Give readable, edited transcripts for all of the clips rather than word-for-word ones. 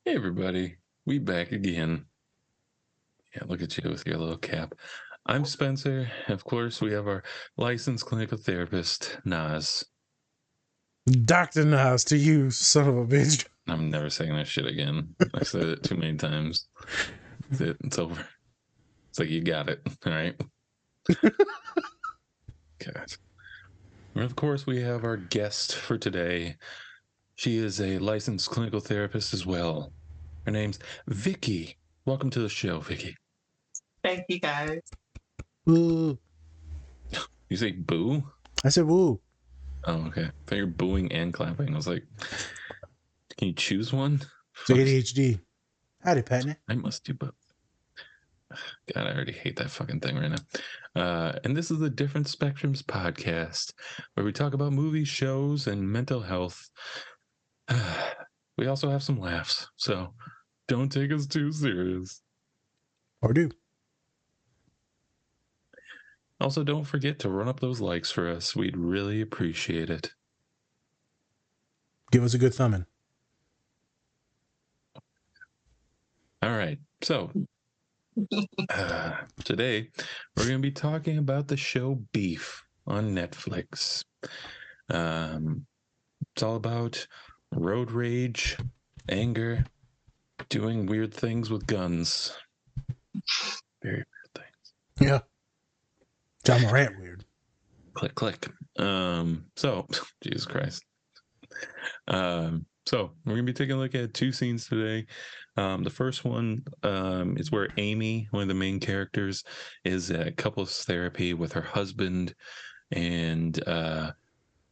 Hey everybody, we back again. Yeah, look at you with your little cap. I'm Spencer. Of course, we have our licensed clinical therapist, Naz. Dr. Nas to you, son of a bitch. I'm never saying that shit again. I said it too many times. That's it. It's over. It's like you got it. All right. God. And of course, we have our guest for today. She is a licensed clinical therapist as well. Her name's Vicky. Welcome to the show, Vicky. Thank you, guys. Ooh. You say boo? I said, woo. Oh, okay. I thought you were booing and clapping. I was like, can you choose one? It's ADHD. Howdy, Patney. I must do both. God, I already hate that fucking thing right now. And this is the Different Spectrums podcast, where we talk about movies, shows, and mental health. We also have some laughs, so don't take us too serious. Or do. Also, don't forget to run up those likes for us. We'd really appreciate it. Give us a good thumbing. All right, so today we're going to be talking about the show Beef on Netflix. It's all about road rage, anger, doing weird things with guns. Very weird things. Yeah. John Morant weird. Click, click. So, Jesus Christ. So we're gonna be taking a look at two scenes today. The first one is where Amy, one of the main characters, is at couples therapy with her husband, and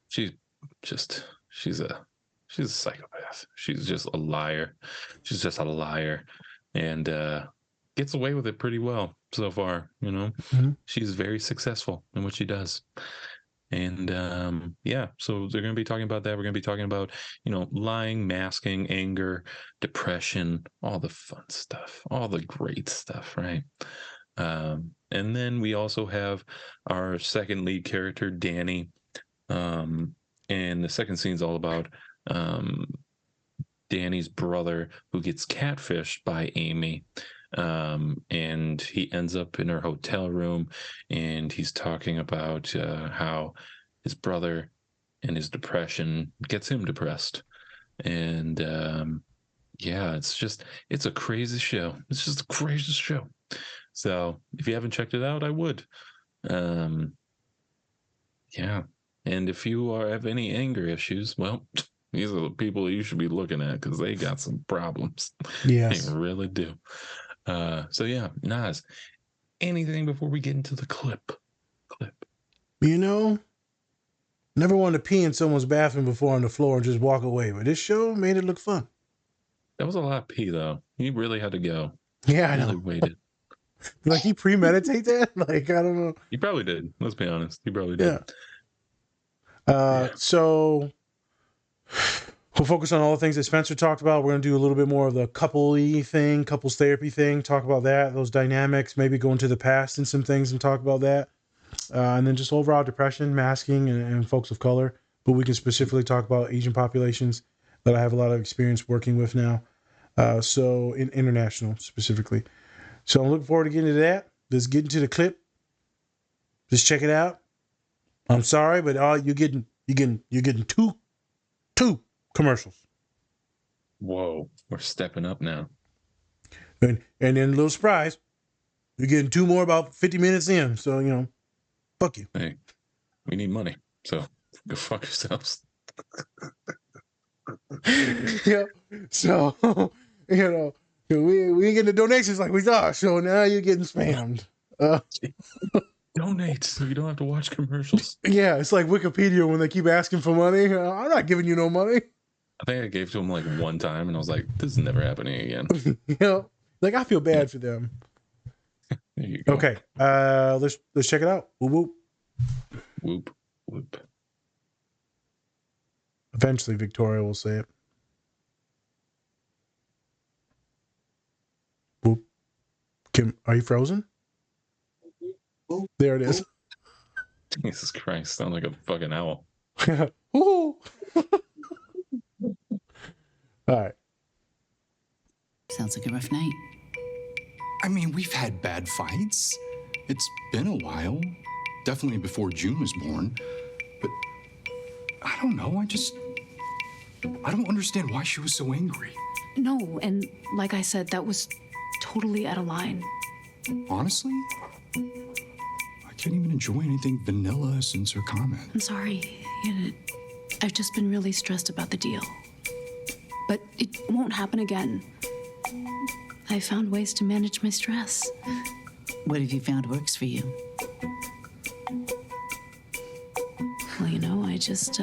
she's a psychopath. She's just a liar. She's just a liar, and gets away with it pretty well so far. You know, she's very successful in what she does. And yeah, so they're going to be talking about that. We're going to be talking about, lying, masking, anger, depression, all the fun stuff, all the great stuff, right? And then we also have our second lead character, Danny. And the second scene is all about Danny's brother who gets catfished by Amy. And he ends up in her hotel room, and he's talking about how his brother and his depression gets him depressed. And yeah, it's a crazy show. It's just a crazy show. So if you haven't checked it out, I would. Yeah. And if you have any anger issues, well, these are the people you should be looking at because they got some problems. Yes. They really do. So yeah, Nas, anything before we get into the clip? You know, never wanted to pee in someone's bathroom before on the floor and just walk away, but this show made it look fun. That was a lot of pee, though. He really had to go. Yeah, I really know. waited. Like he premeditate that? Like, I don't know. He probably did. Let's be honest. He probably did. Yeah. So we'll focus on all the things that Spencer talked about. We're going to do a little bit more of the couple-y thing, couples therapy thing, talk about that, those dynamics, maybe go into the past and some things and talk about that. And then just overall depression, masking, and folks of color. But we can specifically talk about Asian populations that I have a lot of experience working with now. So in international specifically. So I'm looking forward to getting to that. Let's get into the clip. Just check it out. I'm sorry, but you're getting two commercials. Whoa, we're stepping up now. And then a little surprise, you're getting two more about 50 minutes in. So, fuck you. Hey, we need money. So go fuck yourselves. Yeah. So, we ain't getting the donations like we thought. So now you're getting spammed. Donate so you don't have to watch commercials. Yeah, it's like Wikipedia when they keep asking for money. I'm not giving you no money. I think I gave to him like one time, and I was like, "This is never happening again." Like I feel bad for them. There you go. Okay, let's check it out. Whoop whoop. Whoop whoop. Eventually, Victoria will say it. Whoop. Kim, are you frozen? There it is. Jesus Christ, sound like a fucking owl. All right. Sounds like a rough night. I mean, we've had bad fights. It's been a while. Definitely before June was born. But I don't know, I don't understand why she was so angry. No, and like I said, that was totally out of line. Honestly, I can't even enjoy anything vanilla since her comment. I'm sorry. I've just been really stressed about the deal. But it won't happen again. I found ways to manage my stress. What have you found works for you? Well, I just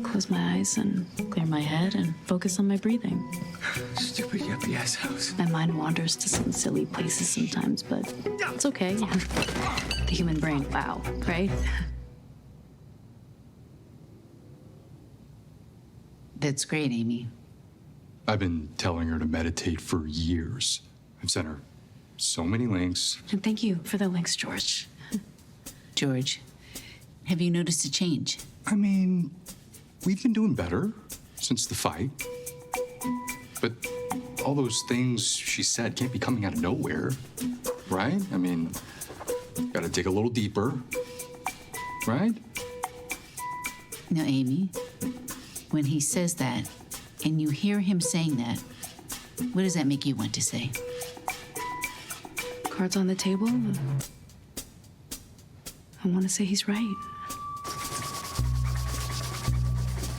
close my eyes and clear my head and focus on my breathing. Stupid yuppie ass house. My mind wanders to some silly places sometimes, but it's okay. The human brain, wow, right? That's great, Amy. I've been telling her to meditate for years. I've sent her so many links. And thank you for the links, George. George, have you noticed a change? I mean, we've been doing better since the fight. But all those things she said can't be coming out of nowhere, right? I mean, gotta dig a little deeper, right? Now, Amy, when he says that, and you hear him saying that, what does that make you want to say? Cards on the table. I want to say he's right.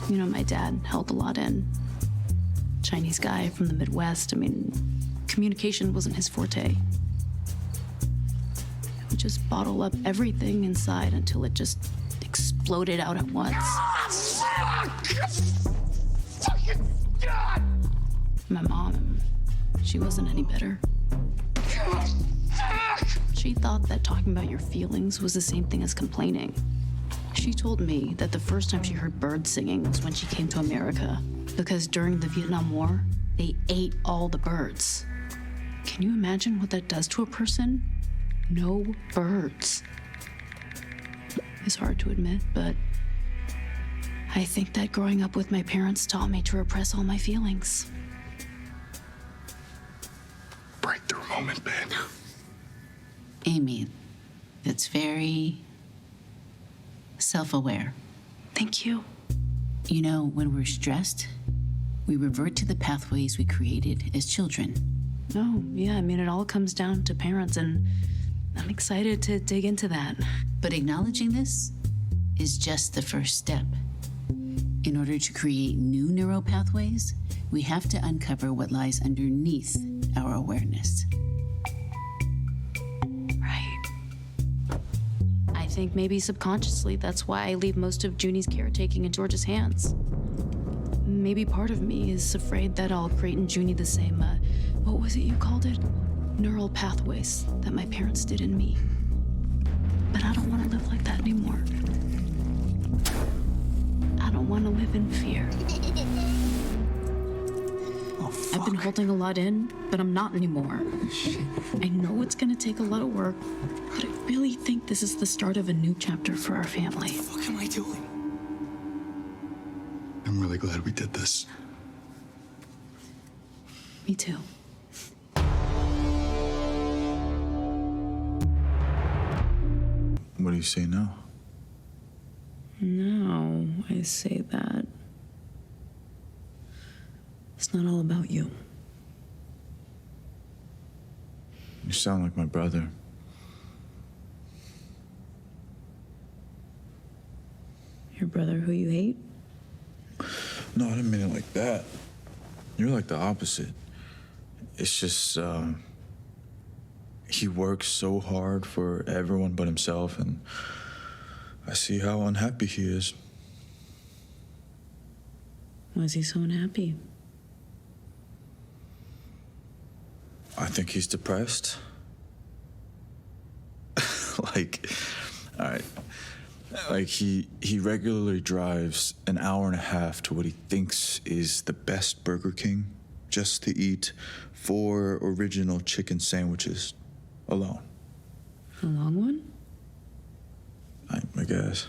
My dad held a lot in. Chinese guy from the Midwest. I mean, communication wasn't his forte. He would just bottle up everything inside until it just exploded out at once. Fucking God! My mom, she wasn't any better. She thought that talking about your feelings was the same thing as complaining. She told me that the first time she heard birds singing was when she came to America, because during the Vietnam War, they ate all the birds. Can you imagine what that does to a person? No birds. It's hard to admit, but I think that growing up with my parents taught me to repress all my feelings. Breakthrough moment, babe. Amy, that's very self-aware. Thank you. When we're stressed, we revert to the pathways we created as children. Oh, yeah, it all comes down to parents, and I'm excited to dig into that. But acknowledging this is just the first step. In order to create new neural pathways, we have to uncover what lies underneath our awareness. Right. I think maybe subconsciously that's why I leave most of Junie's caretaking in George's hands. Maybe part of me is afraid that I'll create in Junie the same, what was it you called it? Neural pathways that my parents did in me. But I don't want to live like that anymore. I don't want to live in fear. Oh, fuck. I've been holding a lot in, but I'm not anymore. I know it's gonna take a lot of work, but I really think this is the start of a new chapter for our family. What am I doing? I'm really glad we did this. Me too. What do you say now? No, I say that it's not all about you. You sound like my brother. Your brother who you hate? No, I didn't mean it like that. You're like the opposite. It's just, he works so hard for everyone but himself, and I see how unhappy he is. Why is he so unhappy? I think he's depressed. All right. Like, he regularly drives an hour and a half to what he thinks is the best Burger King just to eat 4 original chicken sandwiches alone. A long one? I guess.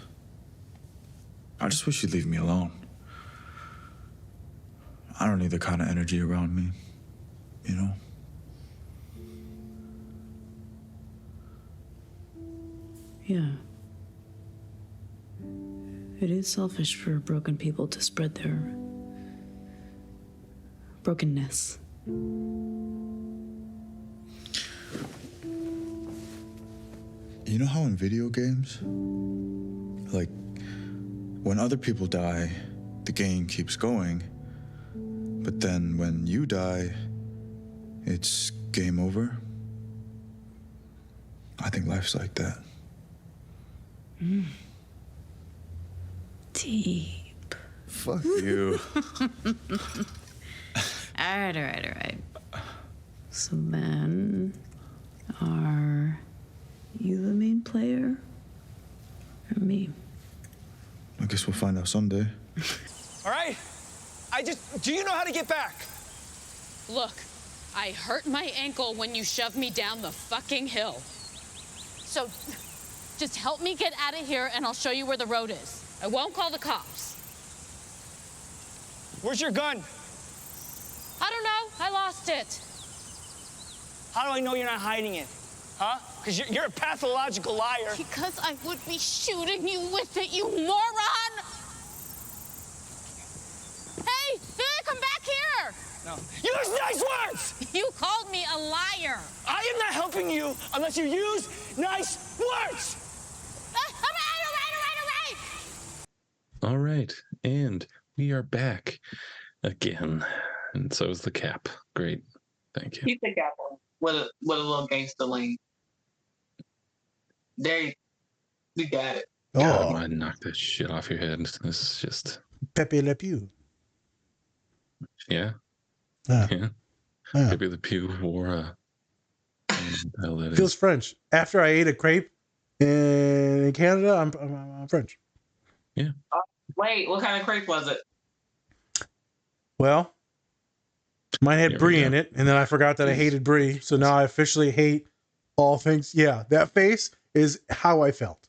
I just wish you'd leave me alone. I don't need the kind of energy around me, you know? Yeah. It is selfish for broken people to spread their brokenness. You know how in video games, like, when other people die, the game keeps going, but then when you die, it's game over? I think life's like that. Deep. Fuck you. All right. So then, are you the main player? Or me? I guess we'll find out someday. All right? Do you know how to get back? Look, I hurt my ankle when you shoved me down the fucking hill. So, just help me get out of here and I'll show you where the road is. I won't call the cops. Where's your gun? I don't know, I lost it. How do I know you're not hiding it? Huh? Because you're a pathological liar. Because I would be shooting you with it, you moron! Hey, come back here! No. Use nice words! You called me a liar. I am not helping you unless you use nice words! All right, and we are back again, and so is the cap. Great, thank you. Keep the cap on with a little gangster lane. There, you got it. God, I Oh, want to knock this shit off your head. This is just, Pepe Le Pew. yeah, Yeah. yeah. Yeah. Maybe the Pew wore hell that Feels is. French. After I ate a crepe in Canada, I'm French. Wait, what kind of crepe was it? Well, mine had Here we brie go. in it, and then I forgot that I hated brie, so now I officially hate all things. Yeah, that face is how I felt.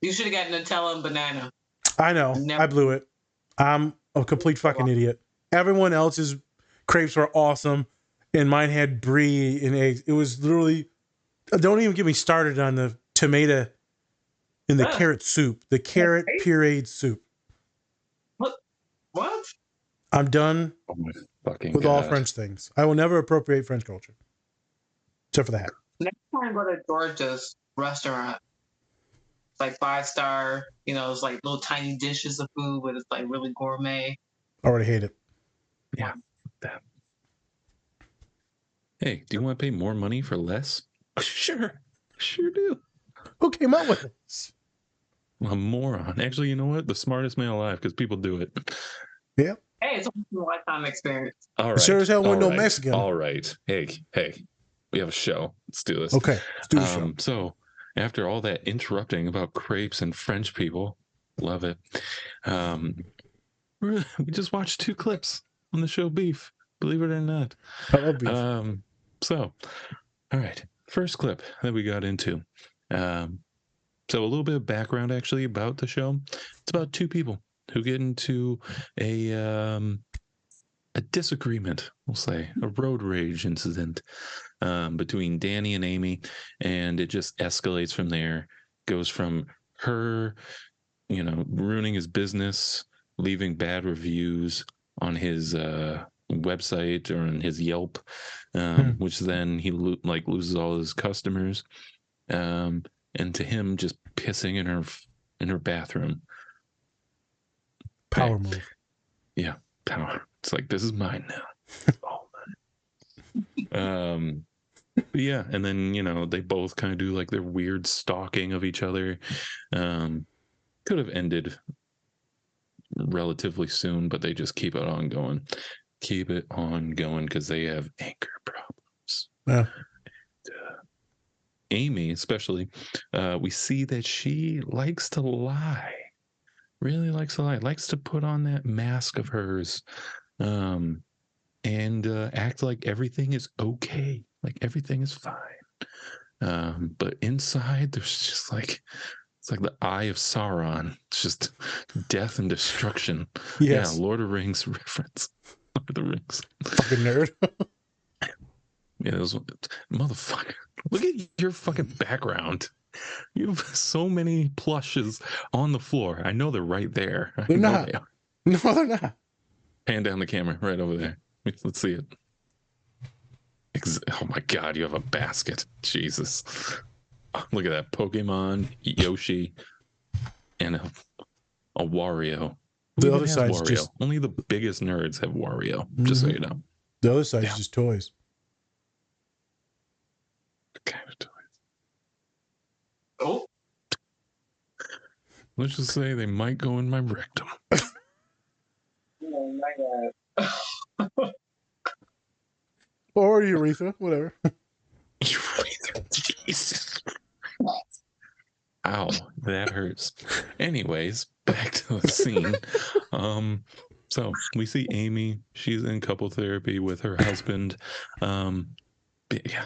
You should have got Nutella and banana. I know. Never- I blew it. I'm a complete fucking idiot. Everyone else's crepes were awesome, and mine had brie and eggs. It was literally. Don't even get me started on the tomato in the carrot soup, the carrot pureed soup. What? I'm done Oh my fucking with all God. French things. I will never appropriate French culture, except for that. Next time, go to Georgia's restaurant. It's like 5-star. You know, it's like little tiny dishes of food, but it's like really gourmet. Already hate it. Yeah. That. Hey, do you want to pay more money for less? Sure do. Who came up with this? I'm a moron. Actually, you know what? The smartest man alive, because people do it. Yeah. Hey, it's a lifetime experience. All right. Sure as hell wasn't all no right, Mexican. All right. Hey, we have a show. Let's do this. Okay, let's do the show. So, after all that interrupting about crepes and French people, love it. We just watched 2 clips on the show Beef. Believe it or not. I love beef. So, all right. First clip that we got into. So a little bit of background actually about the show. It's about 2 people who get into a disagreement, we'll say, a road rage incident between Danny and Amy, and it just escalates from there. Goes from her, ruining his business, leaving bad reviews on his website or on his Yelp, which then he loses all his customers, and to him just pissing in her bathroom. Power move. Yeah, power. It's like, this is mine now. All mine. But yeah, and then they both kind of do like their weird stalking of each other. Could have ended relatively soon, but they just keep it on going. Keep it on going because they have anger problems. Yeah. Amy, especially, we see that she likes to lie. Really likes to lie. Likes to put on that mask of hers, and act like everything is okay, like everything is fine. But inside, there's just it's like the eye of Sauron. It's just death and destruction. Yes. Yeah, Lord of the Rings reference. Lord of the Rings. Fucking nerd. Yeah, motherfucker. Look at your fucking background. You have so many plushes on the floor. I know they're right there. I They're know not. they are. No, they're not. Hand down the camera right over there. Let's see it. Oh my God, you have a basket. Jesus. Look at that. Pokemon, Yoshi, and a Wario. Who The even other has side's Wario? just- Only the biggest nerds have Wario, just so you know. The other side's just toys. Kind of toys. Oh, Let's just say they might go in my rectum. oh my God. Or urethra, whatever. Jesus. Ow, that hurts. Anyways, back to the scene. So we see Amy. She's in couple therapy with her husband. Yeah,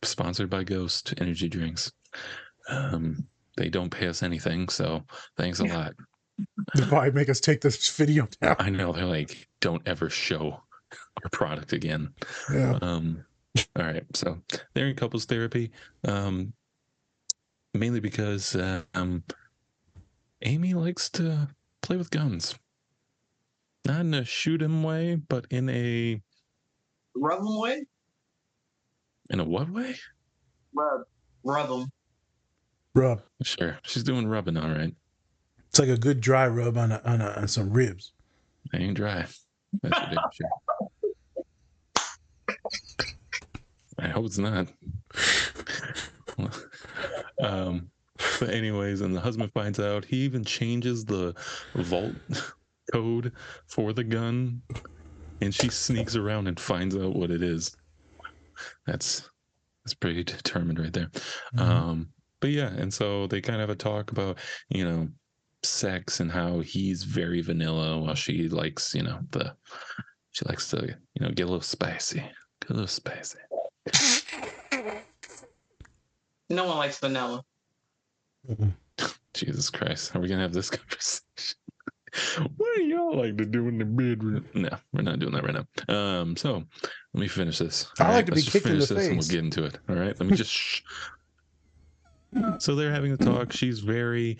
sponsored by Ghost energy drinks. They don't pay us anything, so thanks a lot. They'll probably make us take this video down. I know, they're like, don't ever show our product again. Yeah. All right, so they're in couples therapy, mainly because Amy likes to play with guns. Not in a shoot 'em way, but in a Rub them way? in a what way? Rub them. Rub. Sure, she's doing rubbing, all right. It's like a good dry rub on some ribs. They ain't dry. That's for damn sure. I hope it's not. But anyways, and the husband finds out. He even changes the vault code for the gun, and she sneaks around and finds out what it is. That's pretty determined right there. But yeah, and so they kind of have a talk about, you know, sex and how he's very vanilla while she likes, you know, she likes to, you know, get a little spicy. Get a little spicy. No one likes vanilla. Jesus Christ. Are we gonna have this conversation? What do y'all like to do in the bedroom? No, we're not doing that right now. So let me finish this. I like to be Let's just kicked in finish the this and we'll face. get into it. All right. Let me just shh. So they're having a talk. She's very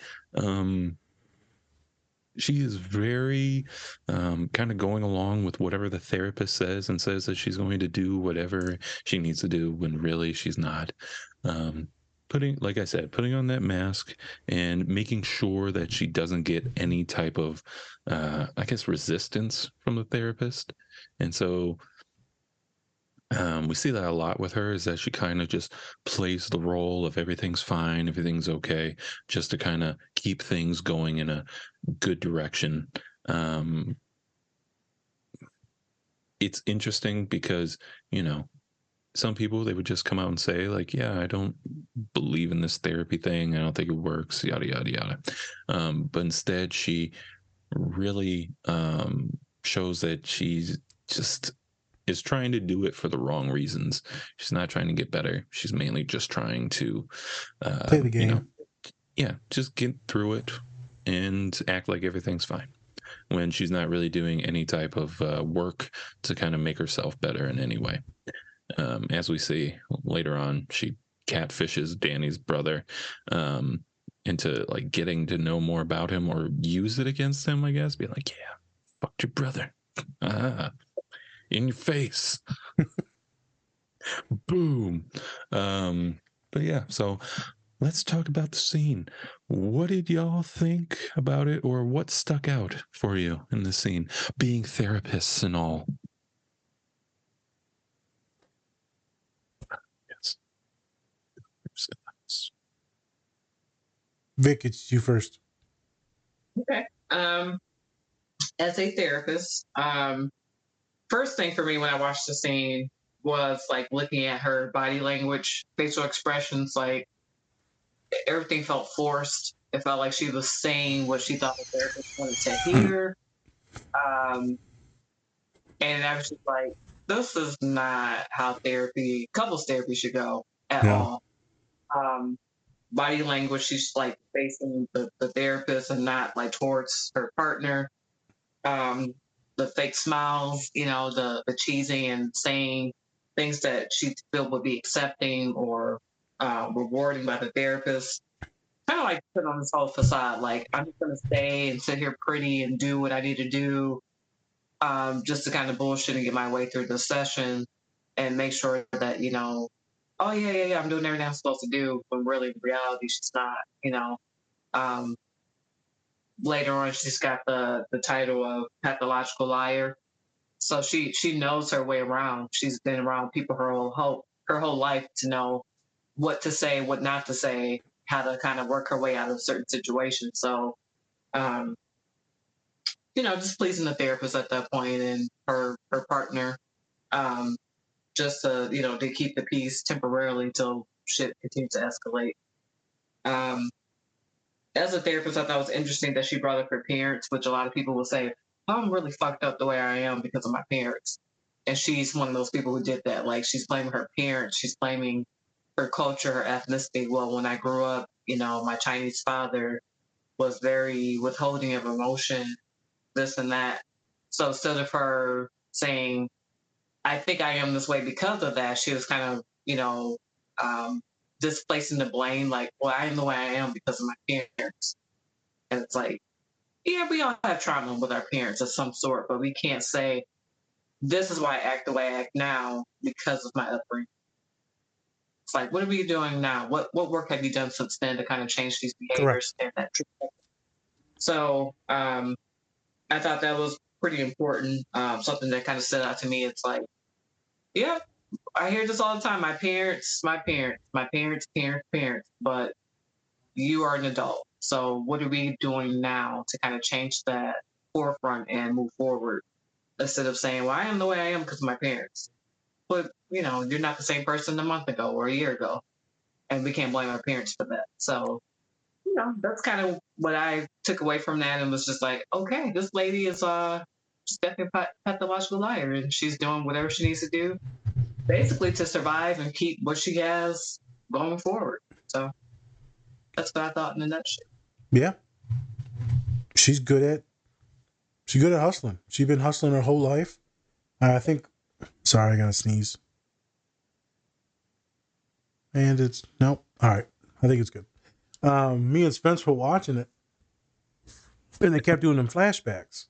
she is very kind of going along with whatever the therapist says, and says that she's going to do whatever she needs to do when really she's not. Like I said, putting on that mask and making sure that she doesn't get any type of, I guess, resistance from the therapist. And so we see that a lot with her, is that she kind of just plays the role of everything's fine, everything's okay, just to kind of keep things going in a good direction. It's interesting because, you know, some people, they would just come out and say, like, yeah, I don't believe in this therapy thing. I don't think it works, yada, yada, yada. But instead, she really shows that she's just is trying to do it for the wrong reasons. She's not trying to get better. She's mainly just trying to Play the game. You know, yeah, just get through it and act like everything's fine, when she's not really doing any type of work to kind of make herself better in any way. As we see later on, she catfishes Danny's brother into like getting to know more about him, or use it against him, I guess. Be like, yeah, fucked your brother. In your face. Boom. But yeah, so let's talk about the scene. What did y'all think about it, or what stuck out for you in the scene, being therapists and all? Yes. Vic, it's you first. Okay. As a therapist, first thing for me when I watched the scene was like looking at her body language, facial expressions. Like everything felt forced. It felt like she was saying what she thought the therapist wanted to hear. And I was just like, this is not how couples therapy should go at all. Body language, she's like facing the therapist and not like towards her partner. The fake smiles, you know, the cheesing and saying things that she feel would be accepting or rewarding by the therapist. Kind of like put on this whole facade, like I'm just gonna stay and sit here pretty and do what I need to do, just to kind of bullshit and get my way through the session and make sure that, oh yeah, I'm doing everything I'm supposed to do, when really in reality she's not. Um, Later on, she's got the title of pathological liar, so she knows her way around. She's been around people her whole life to know what to say, what not to say, how to kind of work her way out of certain situations. So, um, just pleasing the therapist at that point and her partner, um, just to keep the peace temporarily until shit continues to escalate. Um, as a therapist, I thought it was interesting that she brought up her parents, which a lot of people will say, "Oh, I'm really fucked up the way I am because of my parents." And she's one of those people who did that. Like, she's blaming her parents, she's blaming her culture, her ethnicity. Well, when I grew up, my Chinese father was very withholding of emotion, this and that. So instead of her saying, I think I am this way because of that, she was kind of, um, displacing the blame, like, well, I am the way I am because of my parents. And it's like, yeah, we all have trauma with our parents of some sort, but we can't say, this is why I act the way I act now because of my upbringing. It's like, what are we doing now? What work have you done since then to kind of change these Correct. behaviors and that? So I thought that was pretty important. Something that kind of stood out to me. It's like, yeah, I hear this all the time. My parents, parents, but you are an adult. So what are we doing now to kind of change that forefront and move forward, instead of saying, well, I am the way I am because of my parents. But, you're not the same person a month ago or a year ago. And we can't blame our parents for that. So, that's kind of what I took away from that, and was just like, okay, this lady is just definitely a pathological liar, and she's doing whatever she needs to do basically to survive and keep what she has going forward. So that's what I thought in a nutshell. Yeah. She's good at hustling. She's been hustling her whole life. I think, sorry, I got to sneeze. And it's, nope. All right. I think it's good. Me and Spence were watching it, and they kept doing them flashbacks.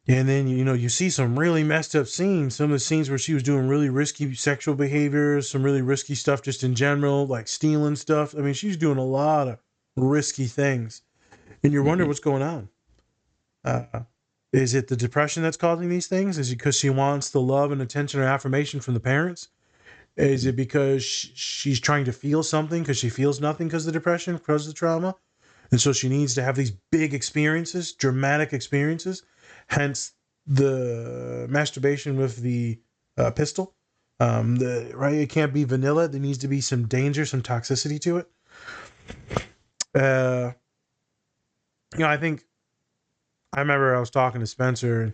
And then, you see some really messed up scenes. Some of the scenes where she was doing really risky sexual behaviors, some really risky stuff just in general, like stealing stuff. I mean, she's doing a lot of risky things. And you're wondering what's going on. Is it the depression that's causing these things? Is it because she wants the love and attention or affirmation from the parents? Is it because she's trying to feel something because she feels nothing because of the depression, because of the trauma? And so she needs to have these big experiences, dramatic experiences, hence the masturbation with the pistol. Right? It can't be vanilla. There needs to be some danger, some toxicity to it. I remember I was talking to Spencer,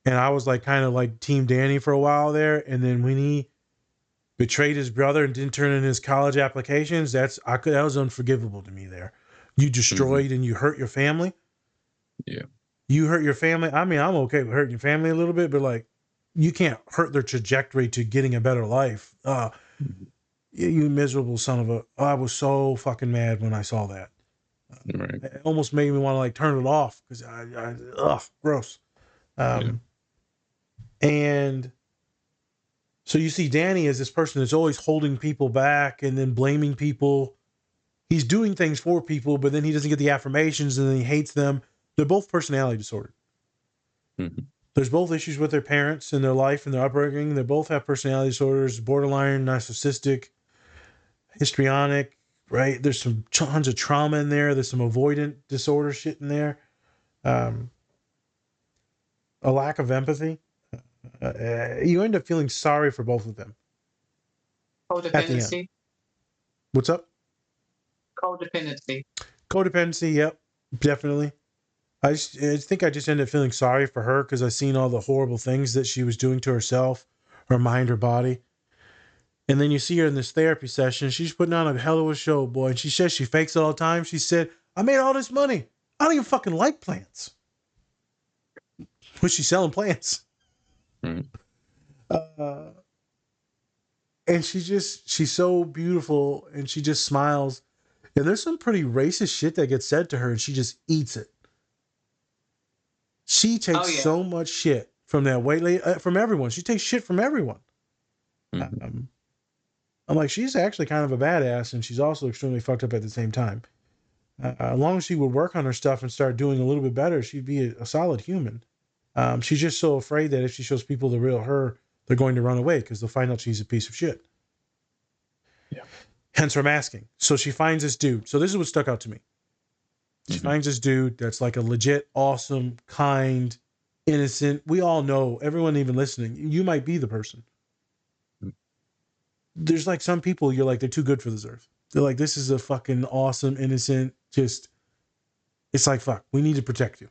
and I was like kind of like Team Danny for a while there. And then when he betrayed his brother and didn't turn in his college applications, that was unforgivable to me there. You destroyed and you hurt your family. Yeah. You hurt your family. I mean, I'm okay with hurting your family a little bit, but like, you can't hurt their trajectory to getting a better life. You miserable son of a... I was so fucking mad when I saw that. Right. It almost made me want to like turn it off because gross. And so you see Danny as this person that's always holding people back and then blaming people. He's doing things for people, but then he doesn't get the affirmations and then he hates them. They're both personality disordered. Mm-hmm. There's both issues with their parents and their life and their upbringing. They both have personality disorders, borderline, narcissistic, histrionic, right? There's some tons of trauma in there. There's some avoidant disorder shit in there. A lack of empathy. You end up feeling sorry for both of them. Codependency. What's up? Codependency, yep, definitely. I think I just ended up feeling sorry for her because I seen all the horrible things that she was doing to herself, her mind, her body. And then you see her in this therapy session. She's putting on a hell of a show, boy. And she says she fakes it all the time. She said, I made all this money. I don't even fucking like plants. But she's selling plants. Mm-hmm. And she's so beautiful, and she just smiles. And there's some pretty racist shit that gets said to her, and she just eats it. She takes so much shit from that white lady, from everyone. She takes shit from everyone. Mm-hmm. I'm like, she's actually kind of a badass, and she's also extremely fucked up at the same time. As long as she would work on her stuff and start doing a little bit better, she'd be a solid human. She's just so afraid that if she shows people the real her, they're going to run away because they'll find out she's a piece of shit. Yeah. Hence her masking. So she finds this dude. So this is what stuck out to me. She finds this dude that's like a legit, awesome, kind, innocent. We all know, everyone even listening, you might be the person. There's like some people you're like, they're too good for this earth. They're like, this is a fucking awesome, innocent, just, it's like, fuck, we need to protect you.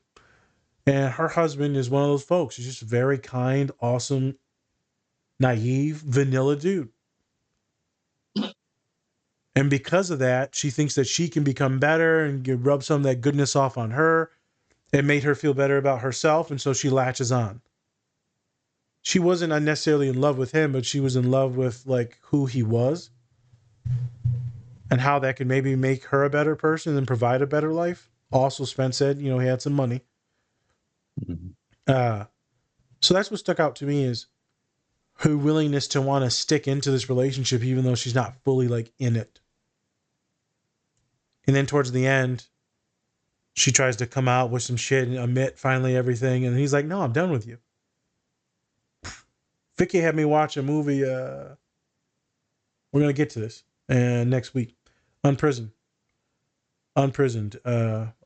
And her husband is one of those folks. He's just a very kind, awesome, naive, vanilla dude. And because of that, she thinks that she can become better and rub some of that goodness off on her. It made her feel better about herself, and so she latches on. She wasn't necessarily in love with him, but she was in love with like who he was and how that could maybe make her a better person and provide a better life. Also, Spence said, he had some money. So that's what stuck out to me is her willingness to want to stick into this relationship, even though she's not fully like in it. And then towards the end, she tries to come out with some shit and admit finally everything. And he's like, no, I'm done with you. Vicky had me watch a movie. We're going to get to this next week. Unprisoned. And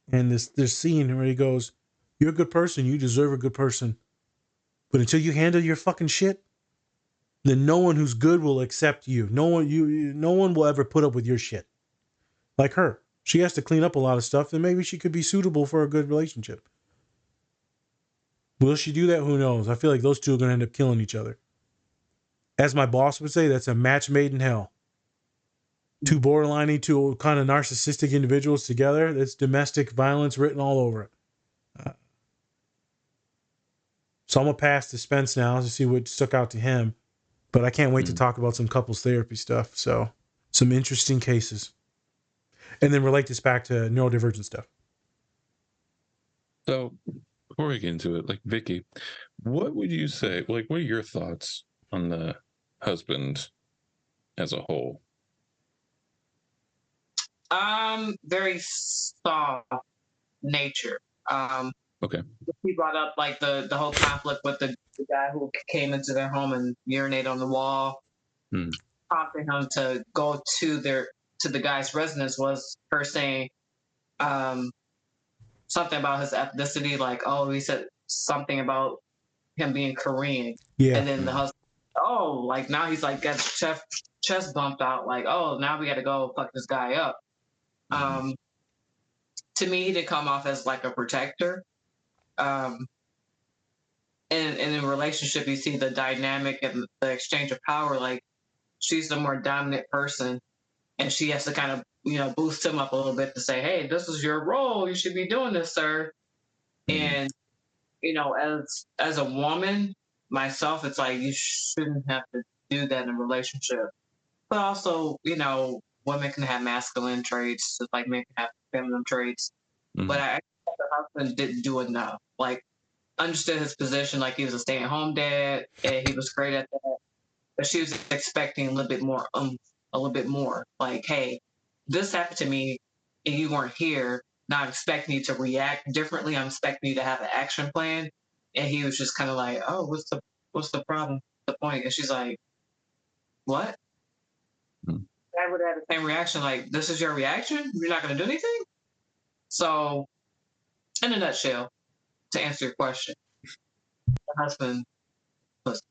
this scene where he goes, you're a good person. You deserve a good person. But until you handle your fucking shit, then no one who's good will accept you. No one will ever put up with your shit. Like her. She has to clean up a lot of stuff, and maybe she could be suitable for a good relationship. Will she do that? Who knows? I feel like those two are going to end up killing each other. As my boss would say, that's a match made in hell. Two borderline, two kind of narcissistic individuals together. That's domestic violence written all over it. So I'm going to pass to Spence now to see what stuck out to him. But I can't wait to talk about some couples therapy stuff. So some interesting cases. And then relate this back to neurodivergent stuff. So before we get into it, like Vicky, what would you say? Like, what are your thoughts on the husband as a whole? Very soft nature. Okay. He brought up like the whole conflict with the guy who came into their home and urinated on the wall. Prompting him to go to the guy's residence was her saying something about his ethnicity, like, oh, he said something about him being Korean. Yeah. And then the husband, like now he's like got his chest bumped out, like, oh, now we got to go fuck this guy up. To me, he did come off as like a protector. And in a relationship, you see the dynamic and the exchange of power. Like, she's the more dominant person, and she has to kind of, boost him up a little bit to say, hey, this is your role. You should be doing this, sir. And, as a woman, myself, it's like, you shouldn't have to do that in a relationship. But also, women can have masculine traits, just like men can have feminine traits. But I thought the husband didn't do enough. Like, understood his position, like he was a stay-at-home dad, and he was great at that. But she was expecting a little bit more, like, hey, this happened to me, and you weren't here. Now I'm expecting you to react differently. I'm expecting you to have an action plan. And he was just kind of like, oh, what's the problem? The point? And she's like, what? I would have the same reaction, like, this is your reaction? You're not going to do anything? So, in a nutshell, to answer your question, the husband was.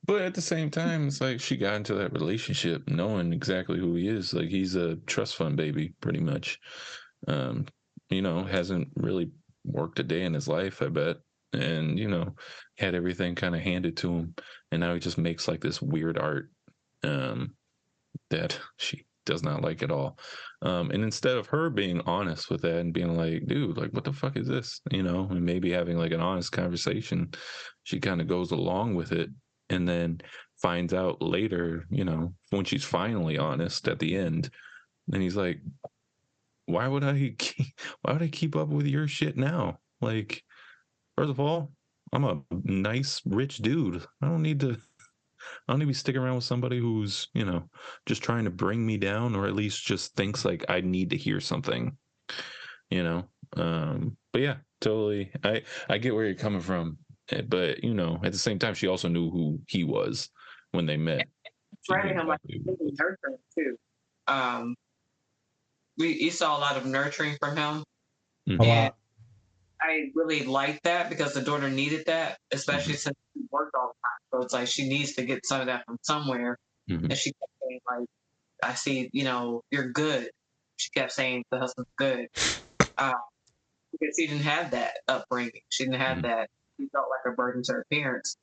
But at the same time, it's like she got into that relationship knowing exactly who he is. Like, he's a trust fund baby, pretty much. Hasn't really worked a day in his life, I bet. And, had everything kind of handed to him. And now he just makes like this weird art that she does not like at all. And instead of her being honest with that and being like, dude, like, what the fuck is this? And maybe having like an honest conversation, she kind of goes along with it and then finds out later, when she's finally honest at the end, and he's like, why would I keep up with your shit now? Like, first of all, I'm a nice rich dude. I don't need to be sticking around with somebody who's, just trying to bring me down, or at least just thinks like I need to hear something, you know. But yeah, totally. I get where you're coming from, but at the same time, she also knew who he was when they met. She knew Writing him like exactly who he was. nurturing too. Um, you saw a lot of nurturing from him, A Mhm. and lot. I really liked that because the daughter needed that, especially Mhm. since she worked all the time. So it's like she needs to get some of that from somewhere. Mhm. And she kept saying like, "I see, you're good." She kept saying the husband's good uh, because she didn't have that upbringing. She didn't have Mhm. that. She felt like a burden to her parents.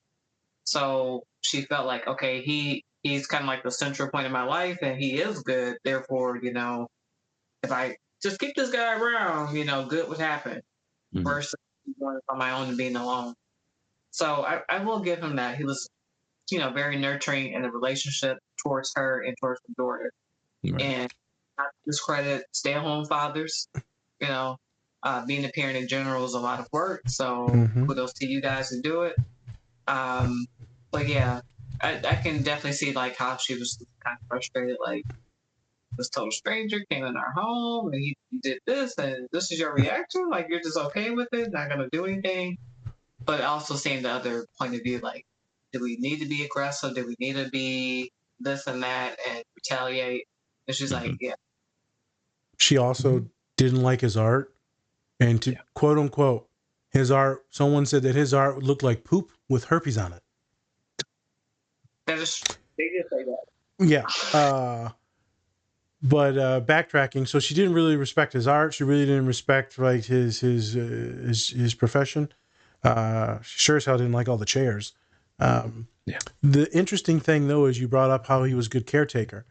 So she felt like, okay, he's kind of like the central point of my life, and he is good. Therefore, if I just keep this guy around, good would happen. Mhm. Versus going on my own and being alone. So I will give him that. He was, very nurturing in the relationship towards her and towards the daughter. Right. And not to discredit stay-at-home fathers. You know, being a parent in general is a lot of work. So Hmm. kudos to you guys to do it. Um, but yeah, I can definitely see like how she was kind of frustrated. Like this total stranger came in our home and he did this, and this is your reaction. Like you're just okay with it, not gonna do anything. But also seeing the other point of view, like, do we need to be aggressive? Do we need to be this and that and retaliate? And she's like, Mhm. yeah, She also didn't like his art, and to Yeah. quote unquote, his art. Someone said that his art looked like poop with herpes on it. that is, they did say that. Yeah. But backtracking, so she didn't really respect his art. She really didn't respect like his profession. She sure as hell didn't like all the chairs. Yeah. The interesting thing though is you brought up how he was a good caretaker.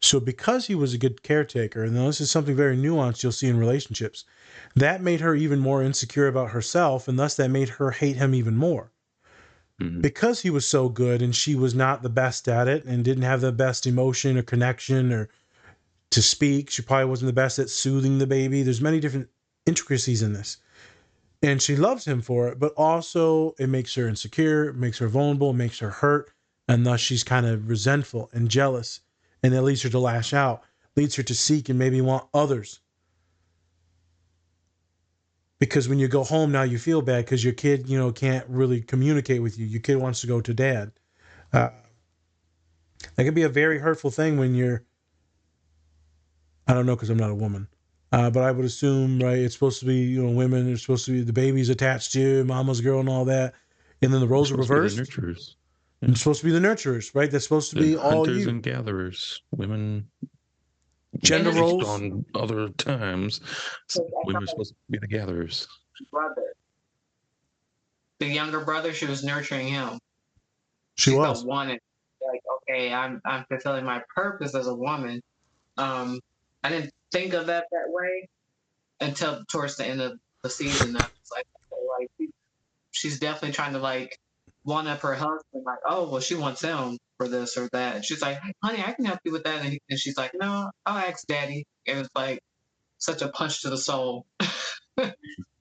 So because he was a good caretaker, and this is something very nuanced you'll see in relationships, that made her even more insecure about herself, and thus that made her hate him even more. Mhm. Because he was so good and she was not the best at it and didn't have the best emotion or connection or to speak. She probably wasn't the best at soothing the baby. There's many different intricacies in this. And she loves him for it, but also it makes her insecure, it makes her vulnerable, it makes her hurt, and thus she's kind of resentful and jealous. And that leads her to lash out, leads her to seek and maybe want others. Because when you go home now, you feel bad because your kid, can't really communicate with you. Your kid wants to go to dad. Uh, that can be a very hurtful thing when you're, I don't know because I'm not a woman. But I would assume, right, it's supposed to be, women are supposed to be the baby's attached to you, mama's girl and all that. And then the We're roles are supposed to be the reversed. nurturers. And Yeah. it's supposed to be the nurturers, right? That's supposed to The be all hunters you. and gatherers. Women And Gender it's based roles. on other times. because I Women felt are like supposed to be the gatherers. brother, the younger brother, she was nurturing him. She She felt was. wanted. Like, okay, I'm fulfilling my purpose as a woman. Um, I didn't think of that way until towards the end of the season. I was like, okay, like she's definitely trying to like one up her husband. Like, oh, well, she wants him for this or that. And she's like, hey, honey, I can help you with that. And she's like, no, I'll ask daddy. And it's like such a punch to the soul. It's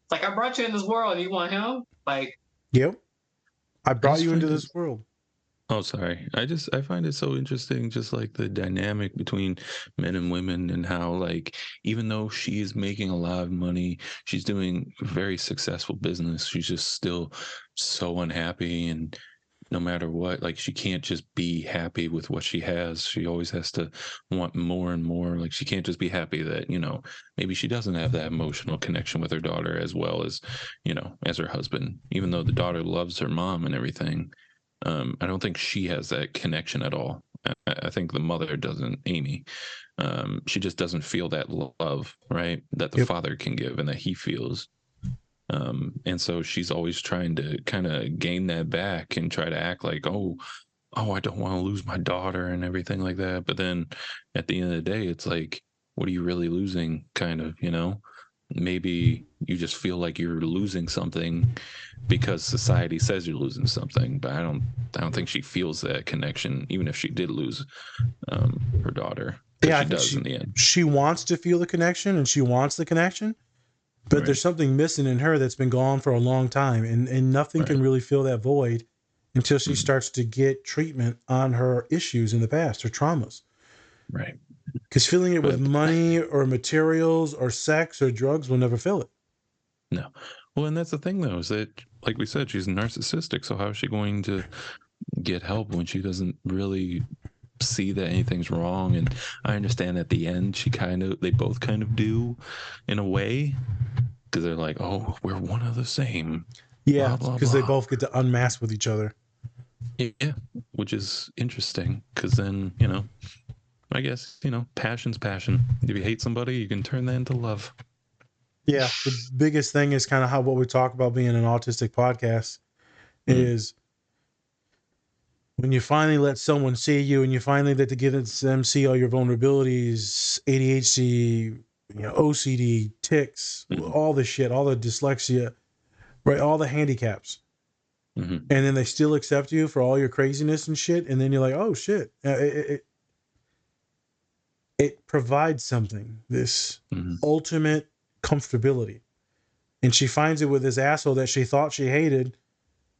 like I brought you in this world and you want him? Like, Yep. I I brought just you into find it this world. Oh, sorry. I find it so interesting, just like the dynamic between men and women, and how, like, even though she is making a lot of money, she's doing very successful business, she's just still so unhappy. And no matter what, like, she can't just be happy with what she has. She always has to want more and more. Like, she can't just be happy that, maybe she doesn't have that emotional connection with her daughter as well as, as her husband, even though the daughter loves her mom and everything. I don't think she has that connection at all. I think the mother doesn't, Amy. She just doesn't feel that love, right? That the Yep. father can give and that he feels. And so she's always trying to kind of gain that back and try to act like, oh, I don't want to lose my daughter and everything like that. But then at the end of the day, it's like, what are you really losing? Kind of, maybe you just feel like you're losing something because society says you're losing something, but I don't think she feels that connection, even if she did lose her daughter. Yeah, I She think does in the end. she wants to feel the connection, and she wants the connection, but Right. there's something missing in her that's been gone for a long time, and nothing Right. can really fill that void until she Mhm. starts to get treatment on her issues in the past, her traumas. Right. Because filling it with But money or materials or sex or drugs will never fill it. no. Well, and that's the thing, though, is that, like we said, she's narcissistic. So how is she going to get help when she doesn't really see that anything's wrong? And I understand at the end, they both kind of do in a way, because they're like, oh, we're one of the same. Yeah, Blah, blah, because they blah. both get to unmask with each other. Yeah, which is interesting because then, I guess, passion's passion. If you hate somebody, you can turn that into love. Yeah, the biggest thing is kind of what we talk about being an autistic podcast is when you finally let someone see you and you finally let them see all your vulnerabilities, ADHD, OCD, tics, all the shit, all the dyslexia, right, all the handicaps. And then they still accept you for all your craziness and shit. And then you're like, oh shit. It provides something, this ultimate comfortability. And she finds it with this asshole that she thought she hated.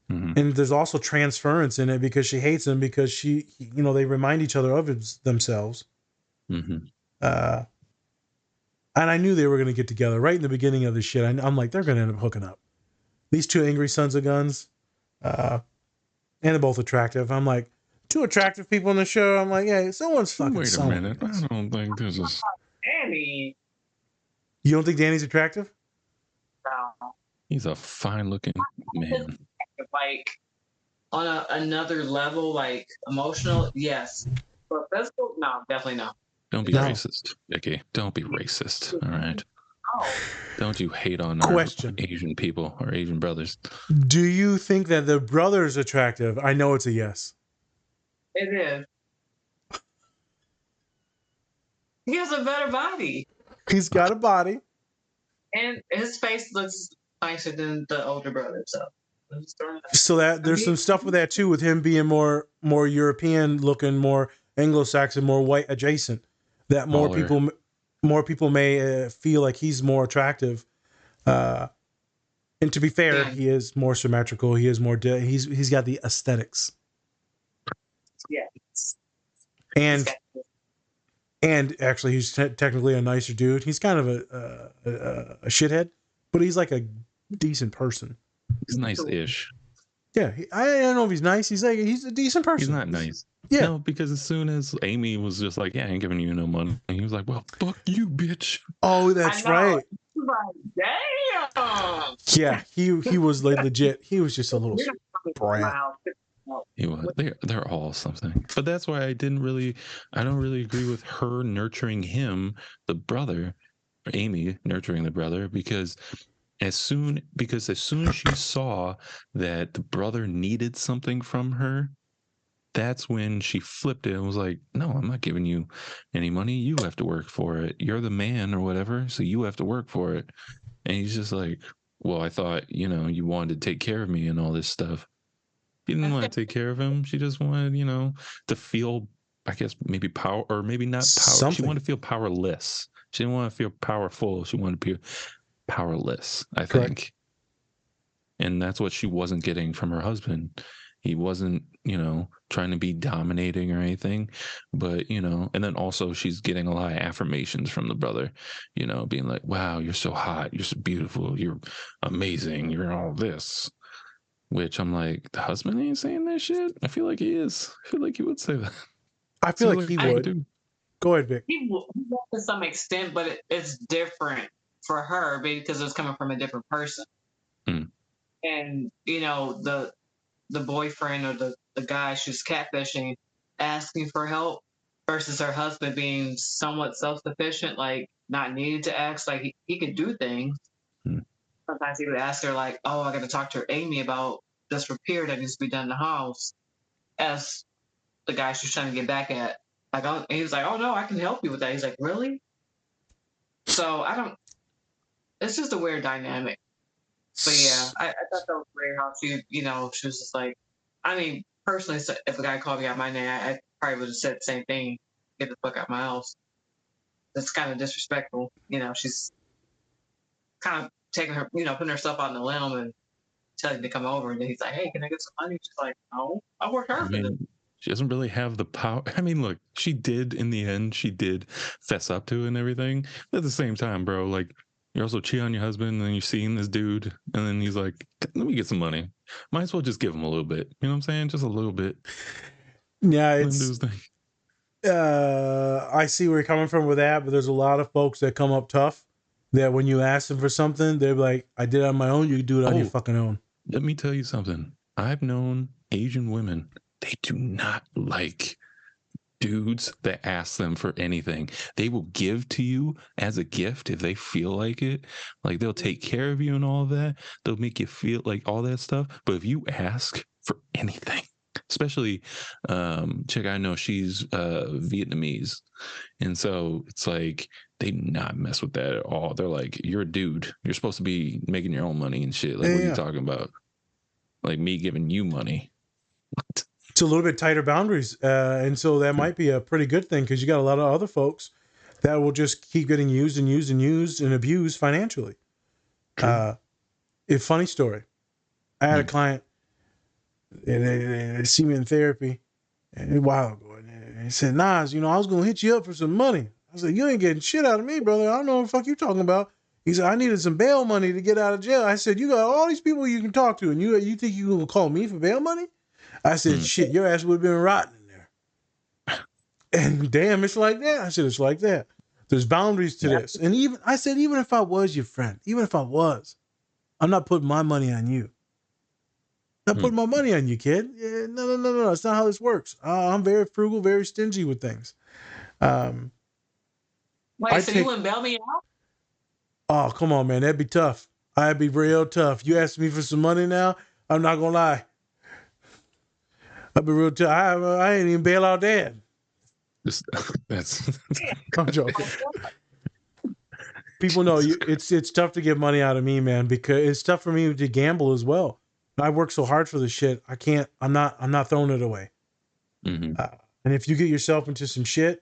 And there's also transference in it because she hates him because they remind each other of themselves. And I knew they were going to get together right in the beginning of this shit. I'm like, they're going to end up hooking up. These two angry sons of guns, and they're both attractive. I'm like, two attractive people in the show. I'm like, yeah, someone's fucking Wait a someone. minute. I don't think this is. Danny. You don't think Danny's attractive? No. He's a fine looking man. Like on another level, like emotional, yes. But physical, no, definitely no. Don't be racist, Vicky. Don't be racist. All right. Oh. Don't you hate on Question. our Asian people or Asian brothers? Do you think that the brother's attractive? I know it's a yes. It is. He has a better body. He's got a body. And his face looks nicer than the older brother, so that there's some stuff with that too, with him being more European looking, more Anglo-Saxon, more white adjacent. That more people may feel like he's more attractive. And to be fair, he is more symmetrical. He is more. He's got the aesthetics. Yes. And actually, he's technically a nicer dude. He's kind of a shithead, but he's like a decent person. He's nice-ish. Yeah, I don't know if he's nice. He's a decent person. He's not nice. Yeah. No, because as soon as Amy was just like, yeah, I ain't giving you no money. And he was like, well, fuck you, bitch. Oh, that's right. Damn. Yeah, he was like legit. He was just a little brat. He was. They're all something. But that's why I don't really agree with her nurturing him, the brother, or Amy nurturing the brother, because as soon as she saw that the brother needed something from her, that's when she flipped it and was like, no, I'm not giving you any money. You have to work for it. You're the man or whatever, so you have to work for it. And he's just like, well, I thought, you wanted to take care of me and all this stuff. She didn't want to take care of him. She just wanted, to feel, I guess, maybe power, or maybe not power. Something. She wanted to feel powerless. She didn't want to feel powerful. She wanted to be powerless, I think. And that's what she wasn't getting from her husband. He wasn't, trying to be dominating or anything, but, and then also she's getting a lot of affirmations from the brother, being like, wow, you're so hot. You're so beautiful. You're amazing. You're all this. Which I'm like, the husband ain't saying that shit? I feel like he is. I feel like he would say that. I feel like he would. Go ahead, Vic. He would to some extent, but it's different for her because it's coming from a different person. And, the boyfriend or the guy she's catfishing asking for help versus her husband being somewhat self-sufficient, like not needing to ask, like he could do things. Sometimes he would ask her, like, oh, I got to talk to Amy about this repair that needs to be done in the house, as the guy she's trying to get back at. Like, and he was like, oh, no, I can help you with that. He's like, really? So it's just a weird dynamic. But yeah, I thought that was weird how she, she was just like, I mean, personally, if a guy called me out my name, I probably would have said the same thing. Get the fuck out my house. That's kind of disrespectful. She's kind of taking her, putting herself out on the limb and telling him to come over. And then he's like, hey, can I get some money? She's like, no, I worked I hard for this. mean, she doesn't really have the power. I mean, look, she did in the end. She did fess up to it and everything. But at the same time, bro, like you're also cheating on your husband, and then you're seeing this dude, and then he's like, "Let me get some money." Might as well just give him a little bit. You know what I'm saying? Just a little bit. Yeah, Let him do it's. his thing. I see where you're coming from with that, but there's a lot of folks that come up tough. That when you ask them for something, they're like, "I did it on my own. You do it on your fucking own." Let me tell you something. I've known Asian women. They do not like dudes that ask them for anything. They will give to you as a gift if they feel like it. Like they'll take care of you and all of that. They'll make you feel like all that stuff. But if you ask for anything, especially chick I know, she's Vietnamese. And so it's like they do not mess with that at all. They're like, you're a dude. You're supposed to be making your own money and shit. Like, what are you talking about? Like me giving you money. What? It's a little bit tighter boundaries. And so that might be a pretty good thing because you got a lot of other folks that will just keep getting used and used and used and abused financially. A funny story. I had a client and they see me in therapy a while ago. And he said, Nas, I was going to hit you up for some money. I said, you ain't getting shit out of me, brother. I don't know what the fuck you talking about. He said, I needed some bail money to get out of jail. I said, you got all these people you can talk to, and you think you gonna call me for bail money? I said, shit, your ass would have been rotting in there. And damn, it's like that. I said, it's like that. There's boundaries to this. And even if I was your friend, even if I was, I'm not putting my money on you. Not putting my money on you, kid. Yeah, no. That's not how this works. I'm very frugal, very stingy with things. Wait, so you wouldn't bail me out? Oh, come on, man. That'd be tough. I'd be real tough. You asking me for some money now? I'm not going to lie. I'd be real tough. I ain't even bail out dad. That's I'm joking. People know it's tough to get money out of me, man, because it's tough for me to gamble as well. I work so hard for this shit. I'm not throwing it away. Mm-hmm. And if you get yourself into some shit,